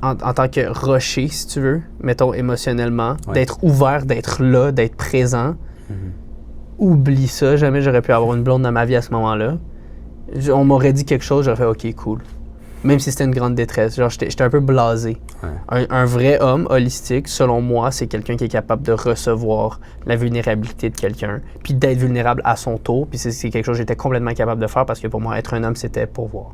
en tant que rocher, si tu veux, mettons émotionnellement, Ouais. d'être ouvert, d'être là, d'être présent. Mhm. Oublie ça, jamais j'aurais pu avoir une blonde dans ma vie à ce moment-là. On m'aurait dit quelque chose, j'aurais fait OK, cool. Même si c'était une grande détresse. Genre, j'étais un peu blasé. Ouais. Un vrai homme holistique, selon moi, c'est quelqu'un qui est capable de recevoir la vulnérabilité de quelqu'un, puis d'être vulnérable à son tour. Puis c'est quelque chose que j'étais complètement capable de faire parce que pour moi, être un homme, c'était pourvoir.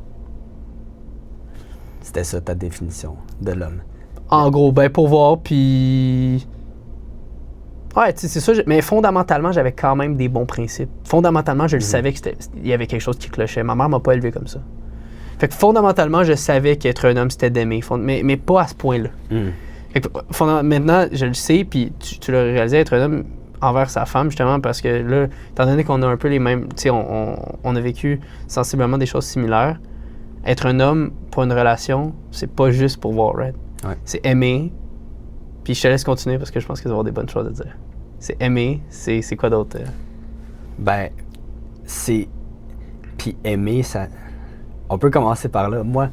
C'était ça ta définition de l'homme. En gros, ben pourvoir, puis... Ouais, tu sais, c'est ça. Mais fondamentalement, j'avais quand même des bons principes. Fondamentalement, je le savais qu'il y avait quelque chose qui clochait. Ma mère m'a pas élevé comme ça. Fait que fondamentalement, je savais qu'être un homme, c'était d'aimer. Mais pas à ce point-là. Fait que, maintenant, je le sais, puis tu l'as réalisé, être un homme envers sa femme, justement, parce que là, étant donné qu'on a un peu les mêmes... Tu sais, on a vécu sensiblement des choses similaires. Être un homme pour une relation, c'est pas juste pour voir, right? Ouais. C'est aimer. Puis je te laisse continuer parce que je pense qu'il va y avoir des bonnes choses à dire. C'est aimer, c'est quoi d'autre? Ben, c'est... Puis aimer, ça... On peut commencer par là. Moi,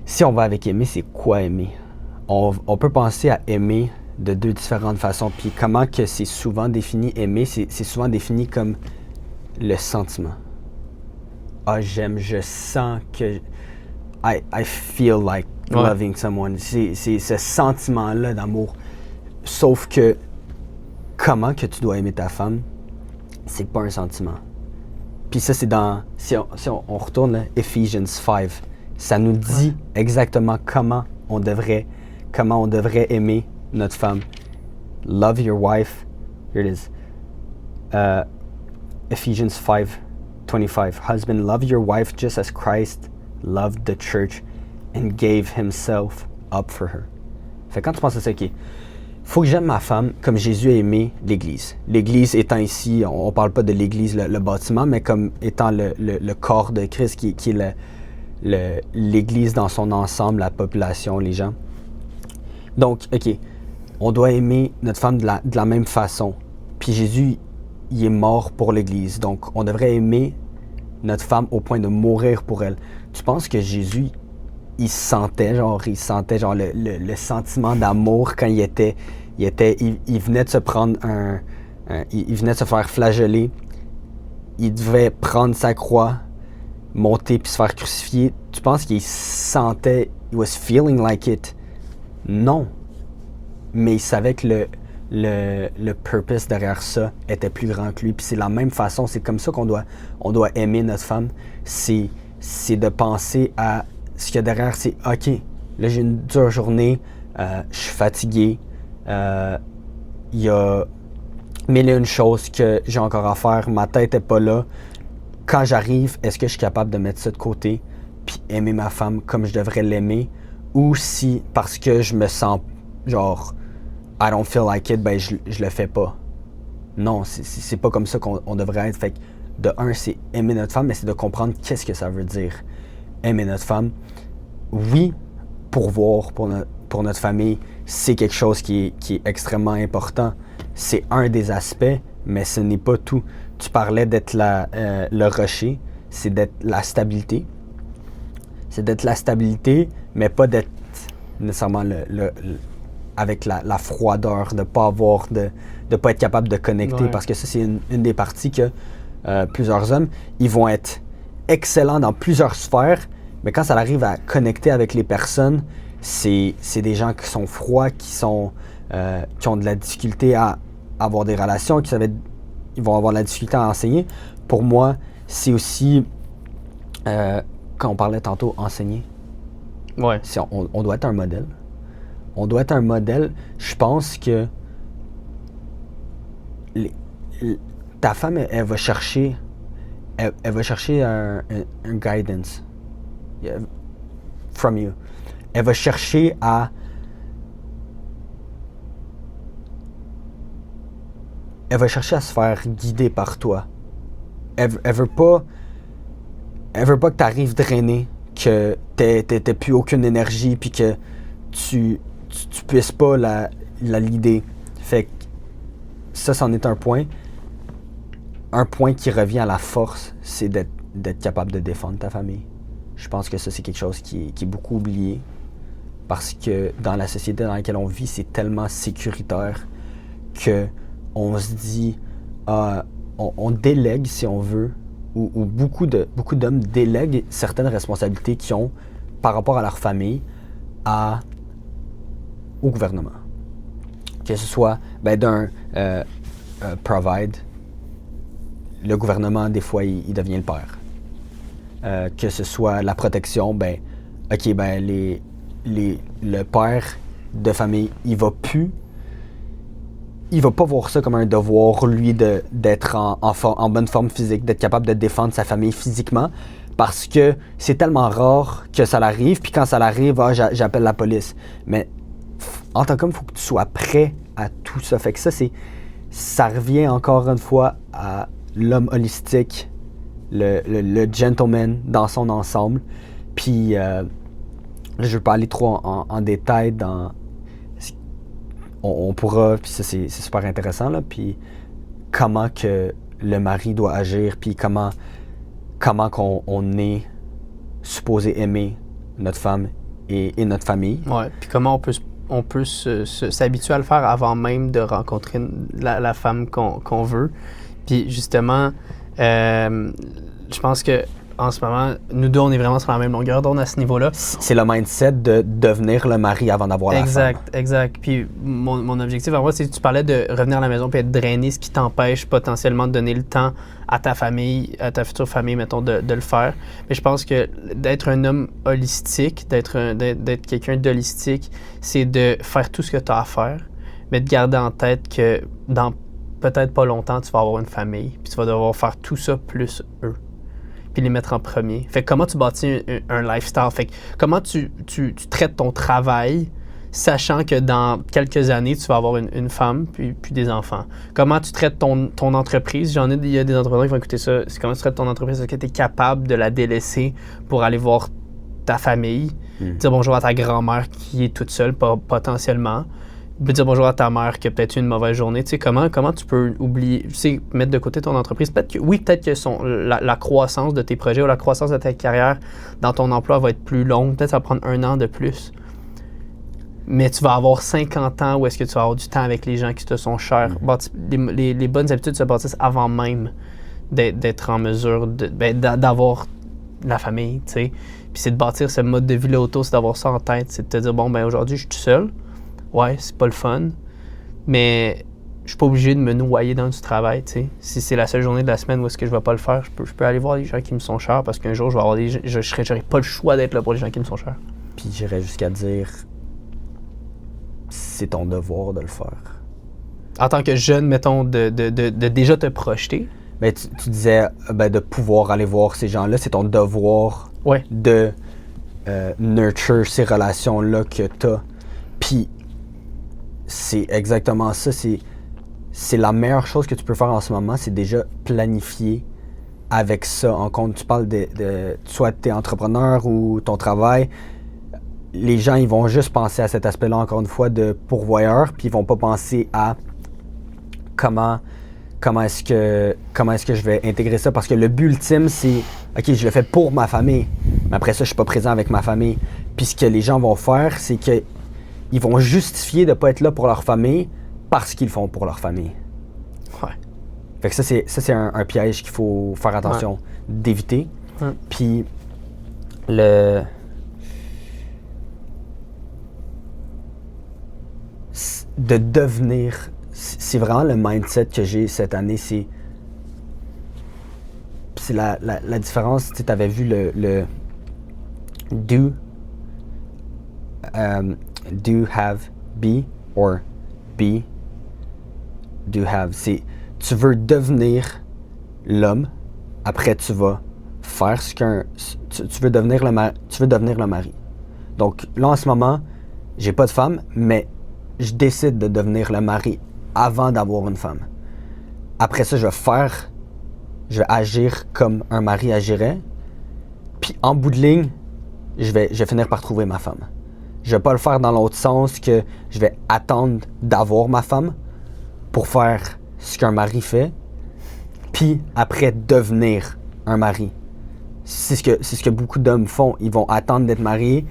si on va avec aimer, c'est quoi aimer? On peut penser à aimer de deux différentes façons. Puis comment que c'est souvent défini, aimer, c'est souvent défini comme le sentiment. Ah, j'aime, je sens que... I feel like loving someone. C'est ce sentiment-là d'amour. Sauf que comment que tu dois aimer ta femme, c'est pas un sentiment. Puis ça, c'est dans... Si on retourne, là, Ephesians 5, ça nous dit exactement comment on devrait aimer notre femme. Love your wife. Here it is. Ephesians 5:25. Husband, love your wife just as Christ loved the church and gave himself up for her. Fait que quand tu penses à ça, OK, faut que j'aime ma femme comme Jésus a aimé l'Église. L'Église étant ici, on parle pas de l'Église, le bâtiment, mais comme étant le corps de Christ qui est l'Église dans son ensemble, la population, les gens. Donc, OK, on doit aimer notre femme de la même façon. Puis Jésus, il est mort pour l'Église. Donc, on devrait aimer notre femme au point de mourir pour elle. Tu penses que Jésus, il sentait le sentiment d'amour quand il venait de se prendre il venait de se faire flageller. Il devait prendre sa croix, monter puis se faire crucifier. Tu penses qu'il sentait, he was feeling like it? Non. Mais il savait que le purpose derrière ça était plus grand que lui. Puis c'est la même façon, c'est comme ça qu'on doit aimer notre femme. C'est de penser à ce qu'il y a derrière, c'est OK, là j'ai une dure journée, je suis fatigué, il y a mille et une choses que j'ai encore à faire, ma tête n'est pas là. Quand j'arrive, est-ce que je suis capable de mettre ça de côté puis aimer ma femme comme je devrais l'aimer? Ou si, parce que je me sens genre I don't feel like it, ben je le fais pas. Non, c'est pas comme ça qu'on devrait être. Fait que de un, c'est aimer notre femme, mais c'est de comprendre qu'est-ce que ça veut dire. Aimer notre femme. Oui, pourvoir pour notre famille, c'est quelque chose qui est extrêmement important. C'est un des aspects, mais ce n'est pas tout. Tu parlais d'être le rocher, c'est d'être la stabilité. C'est d'être la stabilité, mais pas d'être nécessairement avec la froideur, de pas être capable de connecter, parce que ça, c'est une des parties que plusieurs hommes, ils vont être excellents dans plusieurs sphères, mais quand ça arrive à connecter avec les personnes, c'est des gens qui sont froids, qui ont de la difficulté à avoir des relations, ils vont avoir de la difficulté à enseigner. Pour moi, c'est aussi, quand on parlait tantôt, enseigner. Ouais. On doit être un modèle. On doit être un modèle. Je pense que ta femme, elle va chercher un guidance from you. Elle va chercher à se faire guider par toi. Elle veut pas que tu arrives drainé, que t'aies plus aucune énergie, puis que tu puisses pas la leader. Fait que ça, c'en est un point. Un point qui revient à la force, c'est d'être capable de défendre ta famille. Je pense que ça, c'est quelque chose qui est beaucoup oublié parce que dans la société dans laquelle on vit, c'est tellement sécuritaire que on se dit, on délègue si on veut, ou beaucoup d'hommes délèguent certaines responsabilités qu'ils ont par rapport à leur famille au gouvernement. Que ce soit, provide, le gouvernement, des fois, il devient le père. Que ce soit la protection, le père de famille, il va pas voir ça comme un devoir, lui, d'être en bonne forme physique, d'être capable de défendre sa famille physiquement, parce que c'est tellement rare que ça l'arrive, puis quand ça l'arrive, j'appelle la police. Mais en tant qu'homme, il faut que tu sois prêt à tout ça. Fait que ça revient encore une fois à l'homme holistique, le gentleman dans son ensemble. Puis, je ne veux pas aller trop en détail dans... On pourra, puis ça c'est super intéressant, là, puis comment que le mari doit agir, puis comment qu'on est supposé aimer notre femme et notre famille. Ouais, puis comment on peut s'habituer à le faire avant même de rencontrer la femme qu'on veut. Puis justement, je pense que en ce moment, nous deux, on est vraiment sur la même longueur d'onde à ce niveau-là. C'est le mindset de devenir le mari avant d'avoir la femme. Exact. Puis mon objectif, en vrai, c'est que tu parlais de revenir à la maison et être drainé, ce qui t'empêche potentiellement de donner le temps à ta famille, à ta future famille, mettons, de le faire. Mais je pense que d'être un homme holistique, d'être quelqu'un d'holistique, c'est de faire tout ce que tu as à faire, mais de garder en tête que dans peut-être pas longtemps, tu vas avoir une famille, puis tu vas devoir faire tout ça plus eux, puis les mettre en premier. Fait que comment tu bâtis un lifestyle? Fait que comment tu traites ton travail, sachant que dans quelques années, tu vas avoir une femme puis des enfants. Comment tu traites ton entreprise? Il y a des entrepreneurs qui vont écouter ça. C'est comment tu traites ton entreprise? Est-ce que tu es capable de la délaisser pour aller voir ta famille? Dire bonjour à ta grand-mère qui est toute seule, potentiellement. Dire bonjour à ta mère qui a peut-être eu une mauvaise journée. Tu sais, comment tu peux oublier, tu sais, mettre de côté ton entreprise? Peut-être que la croissance de tes projets ou la croissance de ta carrière dans ton emploi va être plus longue. Peut-être ça va prendre 1 an de plus. Mais tu vas avoir 50 ans où est-ce que tu vas avoir du temps avec les gens qui te sont chers. Les bonnes habitudes se bâtissent avant même d'être en mesure d'avoir la famille, tu sais. Puis c'est de bâtir ce mode de vie-là autour, c'est d'avoir ça en tête. C'est de te dire, aujourd'hui, je suis tout seul. Ouais, c'est pas le fun, mais je suis pas obligé de me noyer dans du travail, tu sais. Si c'est la seule journée de la semaine où est-ce que je vais pas le faire, je peux aller voir les gens qui me sont chers parce qu'un jour, j'aurai pas le choix d'être là pour les gens qui me sont chers. Puis j'irais jusqu'à dire, c'est ton devoir de le faire. En tant que jeune, mettons, de déjà te projeter. Ben, tu disais de pouvoir aller voir ces gens-là, c'est ton devoir de nurture ces relations-là que t'as. Puis c'est exactement ça, c'est la meilleure chose que tu peux faire en ce moment, c'est déjà planifier avec ça en compte. Tu parles de soit t'es entrepreneur ou ton travail, les gens ils vont juste penser à cet aspect-là encore une fois de pourvoyeur, puis ils vont pas penser à comment est-ce que je vais intégrer ça, parce que le but ultime c'est ok, je le fais pour ma famille, mais après ça je suis pas présent avec ma famille. Puis ce que les gens vont faire, c'est que ils vont justifier de ne pas être là pour leur famille parce qu'ils le font pour leur famille. Ouais. Fait que ça, c'est un piège qu'il faut faire attention d'éviter. Ouais. Puis, de devenir... C'est vraiment le mindset que j'ai cette année, c'est la différence. Tu avais vu le do have, be, or be, do have. C'est, tu veux devenir l'homme, après tu vas faire ce qu'un... Tu veux devenir le mari. Donc là, en ce moment, j'ai pas de femme, mais je décide de devenir le mari avant d'avoir une femme. Après ça, je vais agir comme un mari agirait, puis en bout de ligne, je vais finir par trouver ma femme. Je vais pas le faire dans l'autre sens que je vais attendre d'avoir ma femme pour faire ce qu'un mari fait, puis après devenir un mari. C'est ce que beaucoup d'hommes font. Ils vont attendre d'être mariés,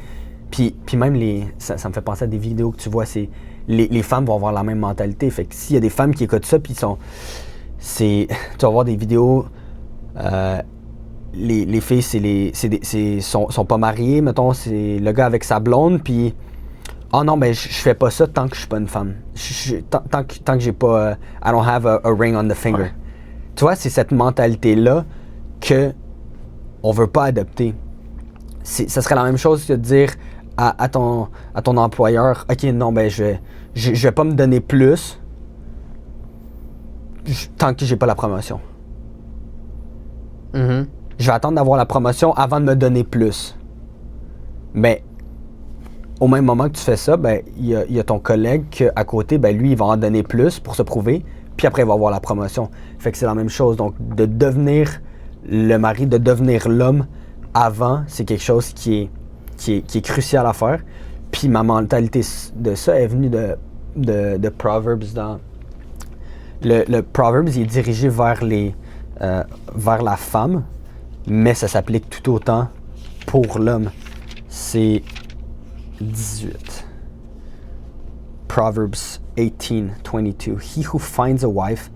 Puis même, ça me fait penser à des vidéos que tu vois, c'est les femmes vont avoir la même mentalité. Fait que s'il y a des femmes qui écoutent ça, puis tu vas voir des vidéos, les filles, sont pas mariées, mettons, c'est le gars avec sa blonde, puis oh non, ben je fais pas ça tant que je suis pas une femme. Tant que j'ai pas, I don't have a ring on the finger. Ouais. Tu vois, c'est cette mentalité-là que on veut pas adopter. Ça serait la même chose que de dire à ton employeur, ok, non, ben je vais pas me donner plus tant que j'ai pas la promotion. Mm-hmm. Je vais attendre d'avoir la promotion avant de me donner plus. Mais au même moment que tu fais ça, ben il y a ton collègue à côté, ben lui, il va en donner plus pour se prouver, puis après, il va avoir la promotion. Fait que c'est la même chose. Donc, de devenir le mari, de devenir l'homme avant, c'est quelque chose qui est crucial à faire. Puis ma mentalité de ça est venue de Proverbs. Le Proverbs, il est dirigé vers la femme, mais ça s'applique tout autant pour l'homme. C'est 18. Proverbs 18:22. He who finds a wife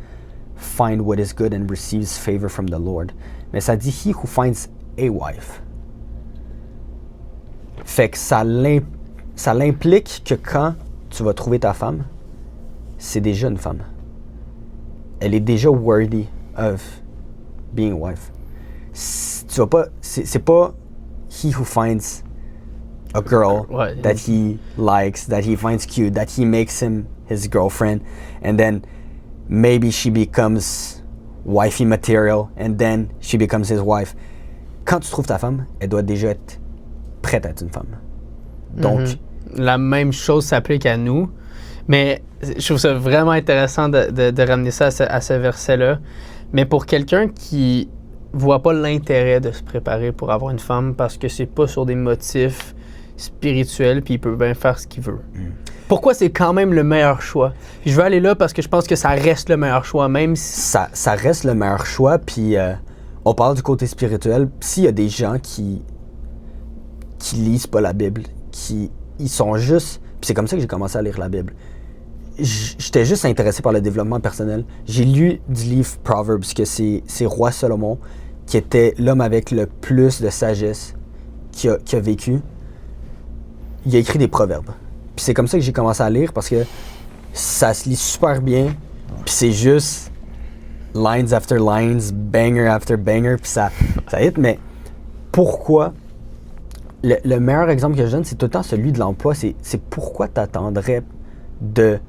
finds what is good and receives favor from the Lord. Mais ça dit he who finds a wife. Fait que ça l'implique que quand tu vas trouver ta femme, c'est déjà une femme. Elle est déjà worthy of being a wife. Tu vas pas, c'est pas he who finds a girl that he likes, that he finds cute, that he makes him his girlfriend, and then maybe she becomes wifey material, and then she becomes his wife. Quand tu trouves ta femme, elle doit déjà être prête à être une femme. Donc, la même chose s'applique à nous, mais je trouve ça vraiment intéressant de ramener ça à ce verset-là. Mais pour quelqu'un qui voit pas l'intérêt de se préparer pour avoir une femme parce que c'est pas sur des motifs spirituels, puis il peut bien faire ce qu'il veut. Pourquoi c'est quand même le meilleur choix? Puis je veux aller là parce que je pense que ça reste le meilleur choix, même si... Ça reste le meilleur choix, puis on parle du côté spirituel. S'il y a des gens qui lisent pas la Bible, ils sont juste... Puis c'est comme ça que j'ai commencé à lire la Bible. J'étais juste intéressé par le développement personnel. J'ai lu du livre Proverbs, que c'est Roi Salomon, qui était l'homme avec le plus de sagesse qui a vécu. Il a écrit des proverbes. Puis c'est comme ça que j'ai commencé à lire, parce que ça se lit super bien, puis c'est juste lines after lines, banger after banger, puis ça hit. Mais pourquoi? Le meilleur exemple que je donne, c'est tout le temps celui de l'emploi. C'est pourquoi t'attendrais d'être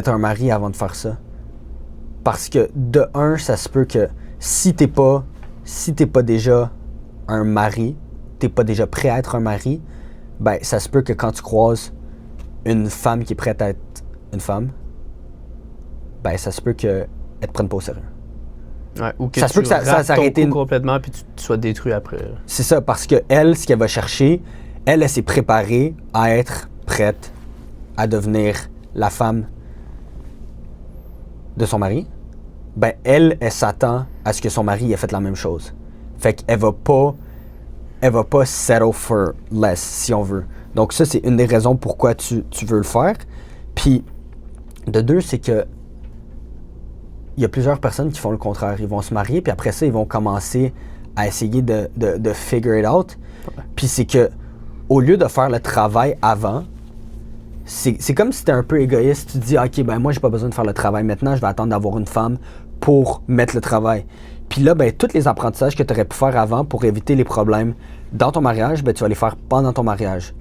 un mari avant de faire ça? Parce que de un, ça se peut que si t'es pas déjà un mari, t'es pas déjà prêt à être un mari, ben ça se peut que quand tu croises une femme qui est prête à être une femme, ben ça se peut qu'elle te prenne pas au sérieux. Ouais, ou que ça se peut que ça s'arrête complètement puis tu sois détruit après. C'est ça, parce que elle, ce qu'elle va chercher, elle s'est préparée à être prête à devenir la femme de son mari. Ben elle s'attend à ce que son mari ait fait la même chose. Fait qu'elle va pas settle for less, si on veut. Donc ça, c'est une des raisons pourquoi tu veux le faire. Puis de deux, c'est que il y a plusieurs personnes qui font le contraire. Ils vont se marier, puis après ça, ils vont commencer à essayer de figure it out. Puis c'est que, au lieu de faire le travail avant, c'est comme si t'es un peu égoïste. Tu te dis, OK, ben moi, j'ai pas besoin de faire le travail maintenant, je vais attendre d'avoir une femme pour mettre le travail. Puis là, ben tous les apprentissages que tu aurais pu faire avant pour éviter les problèmes dans ton mariage, ben tu vas les faire pendant ton mariage.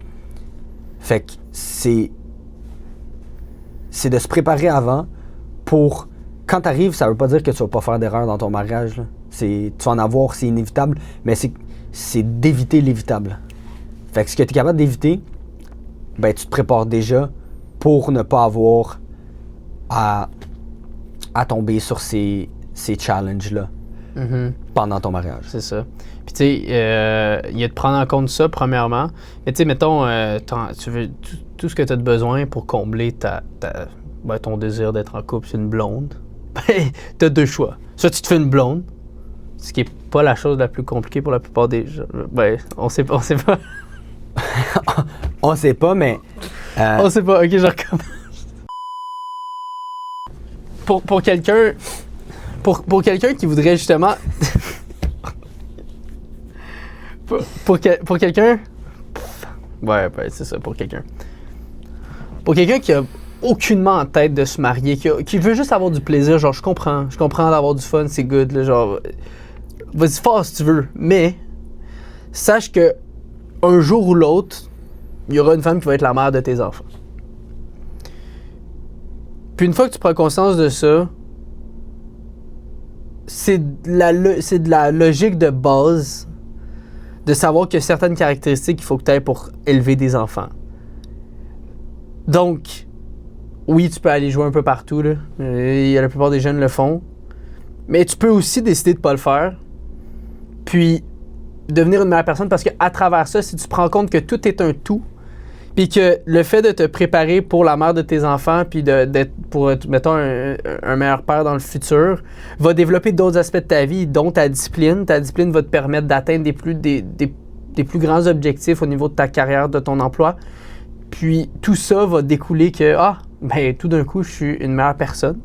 Fait que c'est de se préparer avant pour... Quand tu arrives, ça veut pas dire que tu vas pas faire d'erreur dans ton mariage. Là. Tu vas en avoir, c'est inévitable, mais c'est d'éviter l'évitable. Fait que ce que tu es capable d'éviter, ben tu te prépares déjà pour ne pas avoir à tomber sur ces challenges-là pendant ton mariage. C'est ça. Puis tu sais, il y a de prendre en compte ça, premièrement. Mais tu sais, mettons, tu veux tout ce que tu as de besoin pour combler ton désir d'être en couple, c'est une blonde. Ben, tu as deux choix. Soit tu te fais une blonde, Ce qui est pas la chose la plus compliquée pour la plupart des gens. Ben, on sait pas. On sait pas, mais... On sait pas, ok, je recommence. Pour quelqu'un... Pour quelqu'un qui voudrait justement... pour quelqu'un... Ouais, c'est ça, pour quelqu'un. Pour quelqu'un qui a aucunement en tête de se marier, qui veut juste avoir du plaisir, genre, je comprends d'avoir du fun, c'est good, là, genre... Vas-y fort si tu veux, mais... Sache que un jour ou l'autre, il y aura une femme qui va être la mère de tes enfants. Puis une fois que tu prends conscience de ça, c'est de la logique de base de savoir qu'il y a certaines caractéristiques qu'il faut que tu aies pour élever des enfants. Donc, oui, tu peux aller jouer un peu partout, là. La plupart des jeunes le font. Mais tu peux aussi décider de ne pas le faire. Puis, devenir une meilleure personne parce qu'à travers ça, si tu prends compte que tout est un tout, puis que le fait de te préparer pour la mère de tes enfants, puis d'être pour, mettons, un meilleur père dans le futur, va développer d'autres aspects de ta vie, dont ta discipline. Ta discipline va te permettre d'atteindre des plus grands objectifs au niveau de ta carrière, de ton emploi. Puis tout ça va découler que, tout d'un coup, je suis une meilleure personne.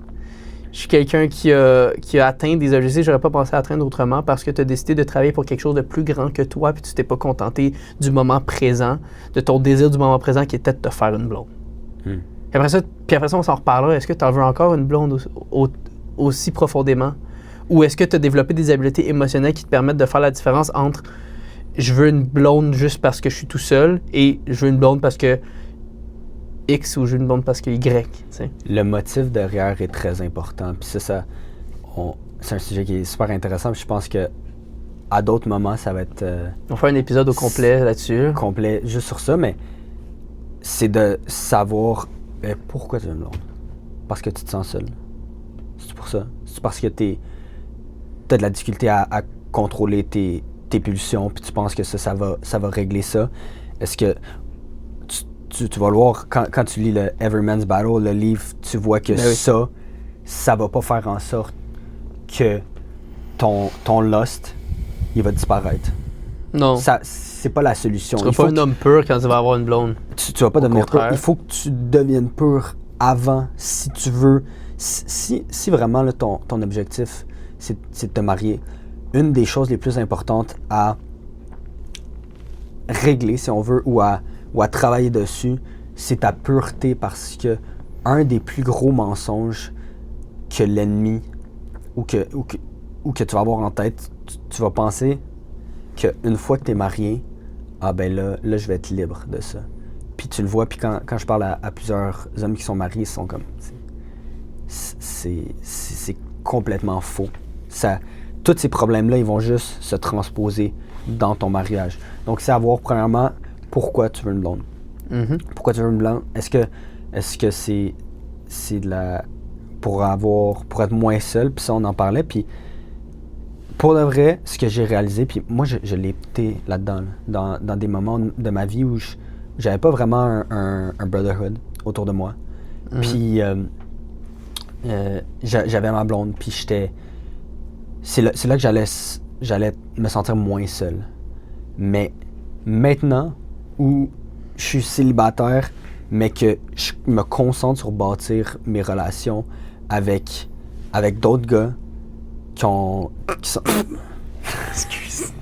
Je suis quelqu'un qui a atteint des objectifs que j'aurais pas pensé atteindre autrement parce que tu as décidé de travailler pour quelque chose de plus grand que toi puis tu t'es pas contenté du moment présent, de ton désir du moment présent qui était de te faire une blonde. Puis après ça, on s'en reparlera. Est-ce que tu en veux encore une blonde aussi profondément? Ou est-ce que tu as développé des habiletés émotionnelles qui te permettent de faire la différence entre je veux une blonde juste parce que je suis tout seul et je veux une blonde parce que X ou je veux une blonde parce que Y, t'sais. Le motif derrière est très important. Puis c'est un sujet qui est super intéressant. Puis je pense que à d'autres moments, ça va être... On fait un épisode au complet là-dessus. Complet, juste sur ça, mais c'est de savoir pourquoi tu veux une blonde. Parce que tu te sens seul. C'est pour ça. C'est parce que t'as de la difficulté à contrôler tes pulsions, puis tu penses que ça va régler ça. Est-ce que... Tu vas le voir, quand tu lis le Everyman's Battle, le livre, tu vois que ça va pas faire en sorte que ton lust, il va disparaître. Non. C'est pas la solution. Tu seras pas un homme pur quand tu vas avoir une blonde. Tu vas pas devenir pur. Il faut que tu deviennes pur avant, si tu veux. Si vraiment là, ton objectif, c'est de te marier, une des choses les plus importantes à régler, si on veut, ou à travailler dessus, c'est ta pureté, parce que un des plus gros mensonges que l'ennemi ou que tu vas avoir en tête, tu vas penser qu'une fois que tu es marié, là, je vais être libre de ça. Puis tu le vois, puis quand je parle à plusieurs hommes qui sont mariés, ils sont comme... C'est complètement faux. Tous ces problèmes-là, ils vont juste se transposer dans ton mariage. Donc, c'est à voir, premièrement, pourquoi tu veux une blonde. Mm-hmm. Pourquoi tu veux une blonde? Est-ce que c'est de la... pour être moins seul, puis ça, on en parlait, puis pour de vrai, ce que j'ai réalisé, puis moi, je l'ai été là-dedans, là, dans des moments de ma vie où j'avais pas vraiment un brotherhood autour de moi. Mm-hmm. Puis j'avais ma blonde, puis c'est là que j'allais me sentir moins seul. Mais maintenant, où je suis célibataire, mais que je me concentre sur bâtir mes relations avec d'autres gars qui sont... Excuse.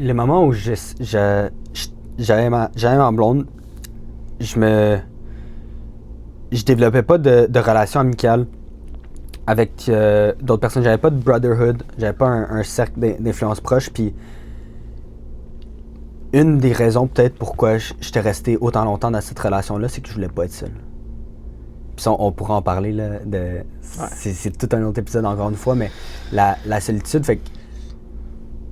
Le moment où j'avais ma blonde, je développais pas de relation amicale avec d'autres personnes. J'avais pas de brotherhood, j'avais pas un cercle d'influence proche, puis une des raisons peut-être pourquoi j'étais resté autant longtemps dans cette relation-là, c'est que je voulais pas être seul. Puis on pourra en parler, là, c'est tout un autre épisode encore une fois, mais la solitude, fait que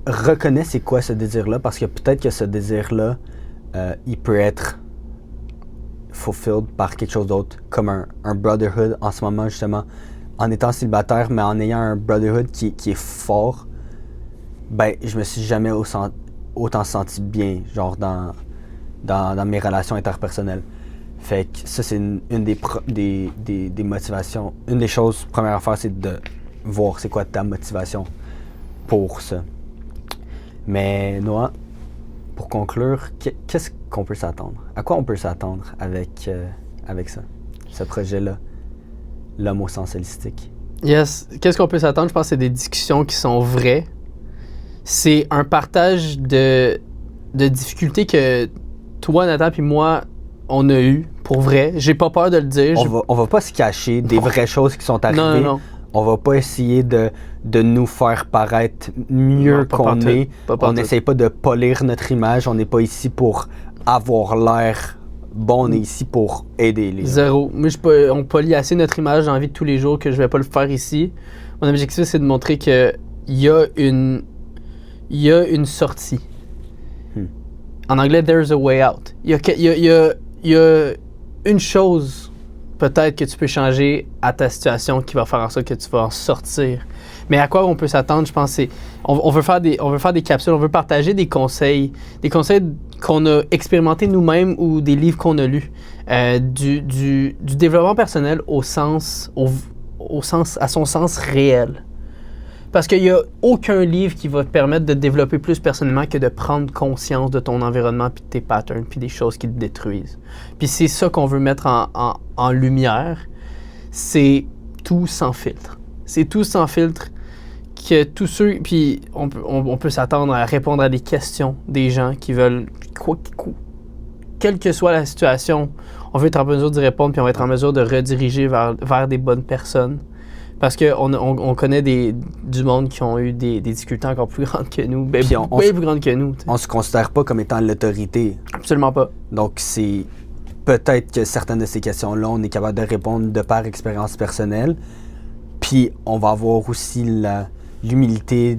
reconnais c'est quoi ce désir-là, parce que peut-être que ce désir-là, il peut être fulfilled par quelque chose d'autre, comme un brotherhood en ce moment, justement, en étant célibataire, mais en ayant un brotherhood qui est fort. Je me suis jamais autant senti bien, genre dans mes relations interpersonnelles. Fait que ça, c'est une des motivations. Une des choses, première affaire, c'est de voir c'est quoi ta motivation pour ça. Mais Noah, pour conclure, qu'est-ce qu'on peut s'attendre? À quoi on peut s'attendre avec ça, ce projet-là, l'homme au sens holistique? Yes. Qu'est-ce qu'on peut s'attendre? Je pense que c'est des discussions qui sont vraies. C'est un partage de difficultés que toi, Nathan, puis moi, on a eu, pour vrai. J'ai pas peur de le dire. On va pas se cacher des vraies choses qui sont arrivées. Non. On va pas essayer de nous faire paraître mieux qu'on est. On n'essaye pas de polir notre image. On n'est pas ici pour avoir l'air bon. On est ici pour aider les gens. Zéro. Moi, on polie assez notre image dans la vie de tous les jours que je vais pas le faire ici. Mon objectif, c'est de montrer qu'il y a une sortie. En anglais, there's a way out. Il y a une chose peut-être que tu peux changer à ta situation qui va faire en sorte que tu vas en sortir. Mais à quoi on peut s'attendre, je pense, c'est on veut faire des capsules, on veut partager des conseils qu'on a expérimentés nous-mêmes ou des livres qu'on a lus, du développement personnel à son sens réel. Parce qu'il n'y a aucun livre qui va te permettre de te développer plus personnellement que de prendre conscience de ton environnement, puis de tes patterns, puis des choses qui te détruisent. Puis c'est ça qu'on veut mettre en lumière, c'est tout sans filtre. C'est tout sans filtre que tous ceux... Puis on peut s'attendre à répondre à des questions des gens qui veulent... Quelle que soit la situation, on veut être en mesure d'y répondre, puis on va être en mesure de rediriger vers des bonnes personnes. Parce qu'on connaît du monde qui ont eu des difficultés encore plus grandes que nous, bien plus grandes que nous. T'sais. On se considère pas comme étant l'autorité. Absolument pas. Donc c'est peut-être que certaines de ces questions-là, on est capable de répondre de par expérience personnelle. Puis on va avoir aussi l'humilité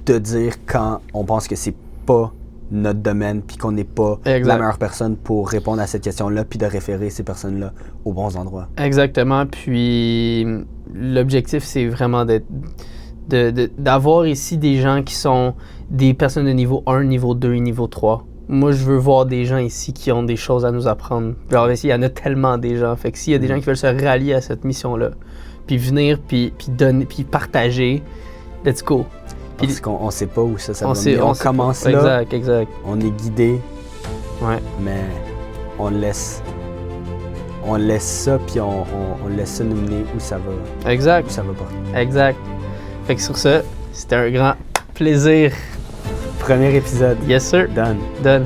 de dire quand on pense que c'est pas notre domaine, puis qu'on n'est pas la meilleure personne pour répondre à cette question-là, puis de référer ces personnes-là aux bons endroits. Exactement. Puis l'objectif, c'est vraiment d'avoir ici des gens qui sont des personnes de niveau 1, niveau 2 et niveau 3. Moi, je veux voir des gens ici qui ont des choses à nous apprendre. Alors ici, il y en a tellement des gens. Fait que s'il y a des gens qui veulent se rallier à cette mission-là, puis venir, puis donner, puis partager, let's go. Parce qu'on ne sait pas où ça va mener. On commence là, exact. On est guidé, mais on laisse ça, puis on laisse ça nous mener où ça va. Exact. Où ça va porter. Exact. Fait que sur ça, c'était un grand plaisir. Premier épisode. Yes, sir. Done.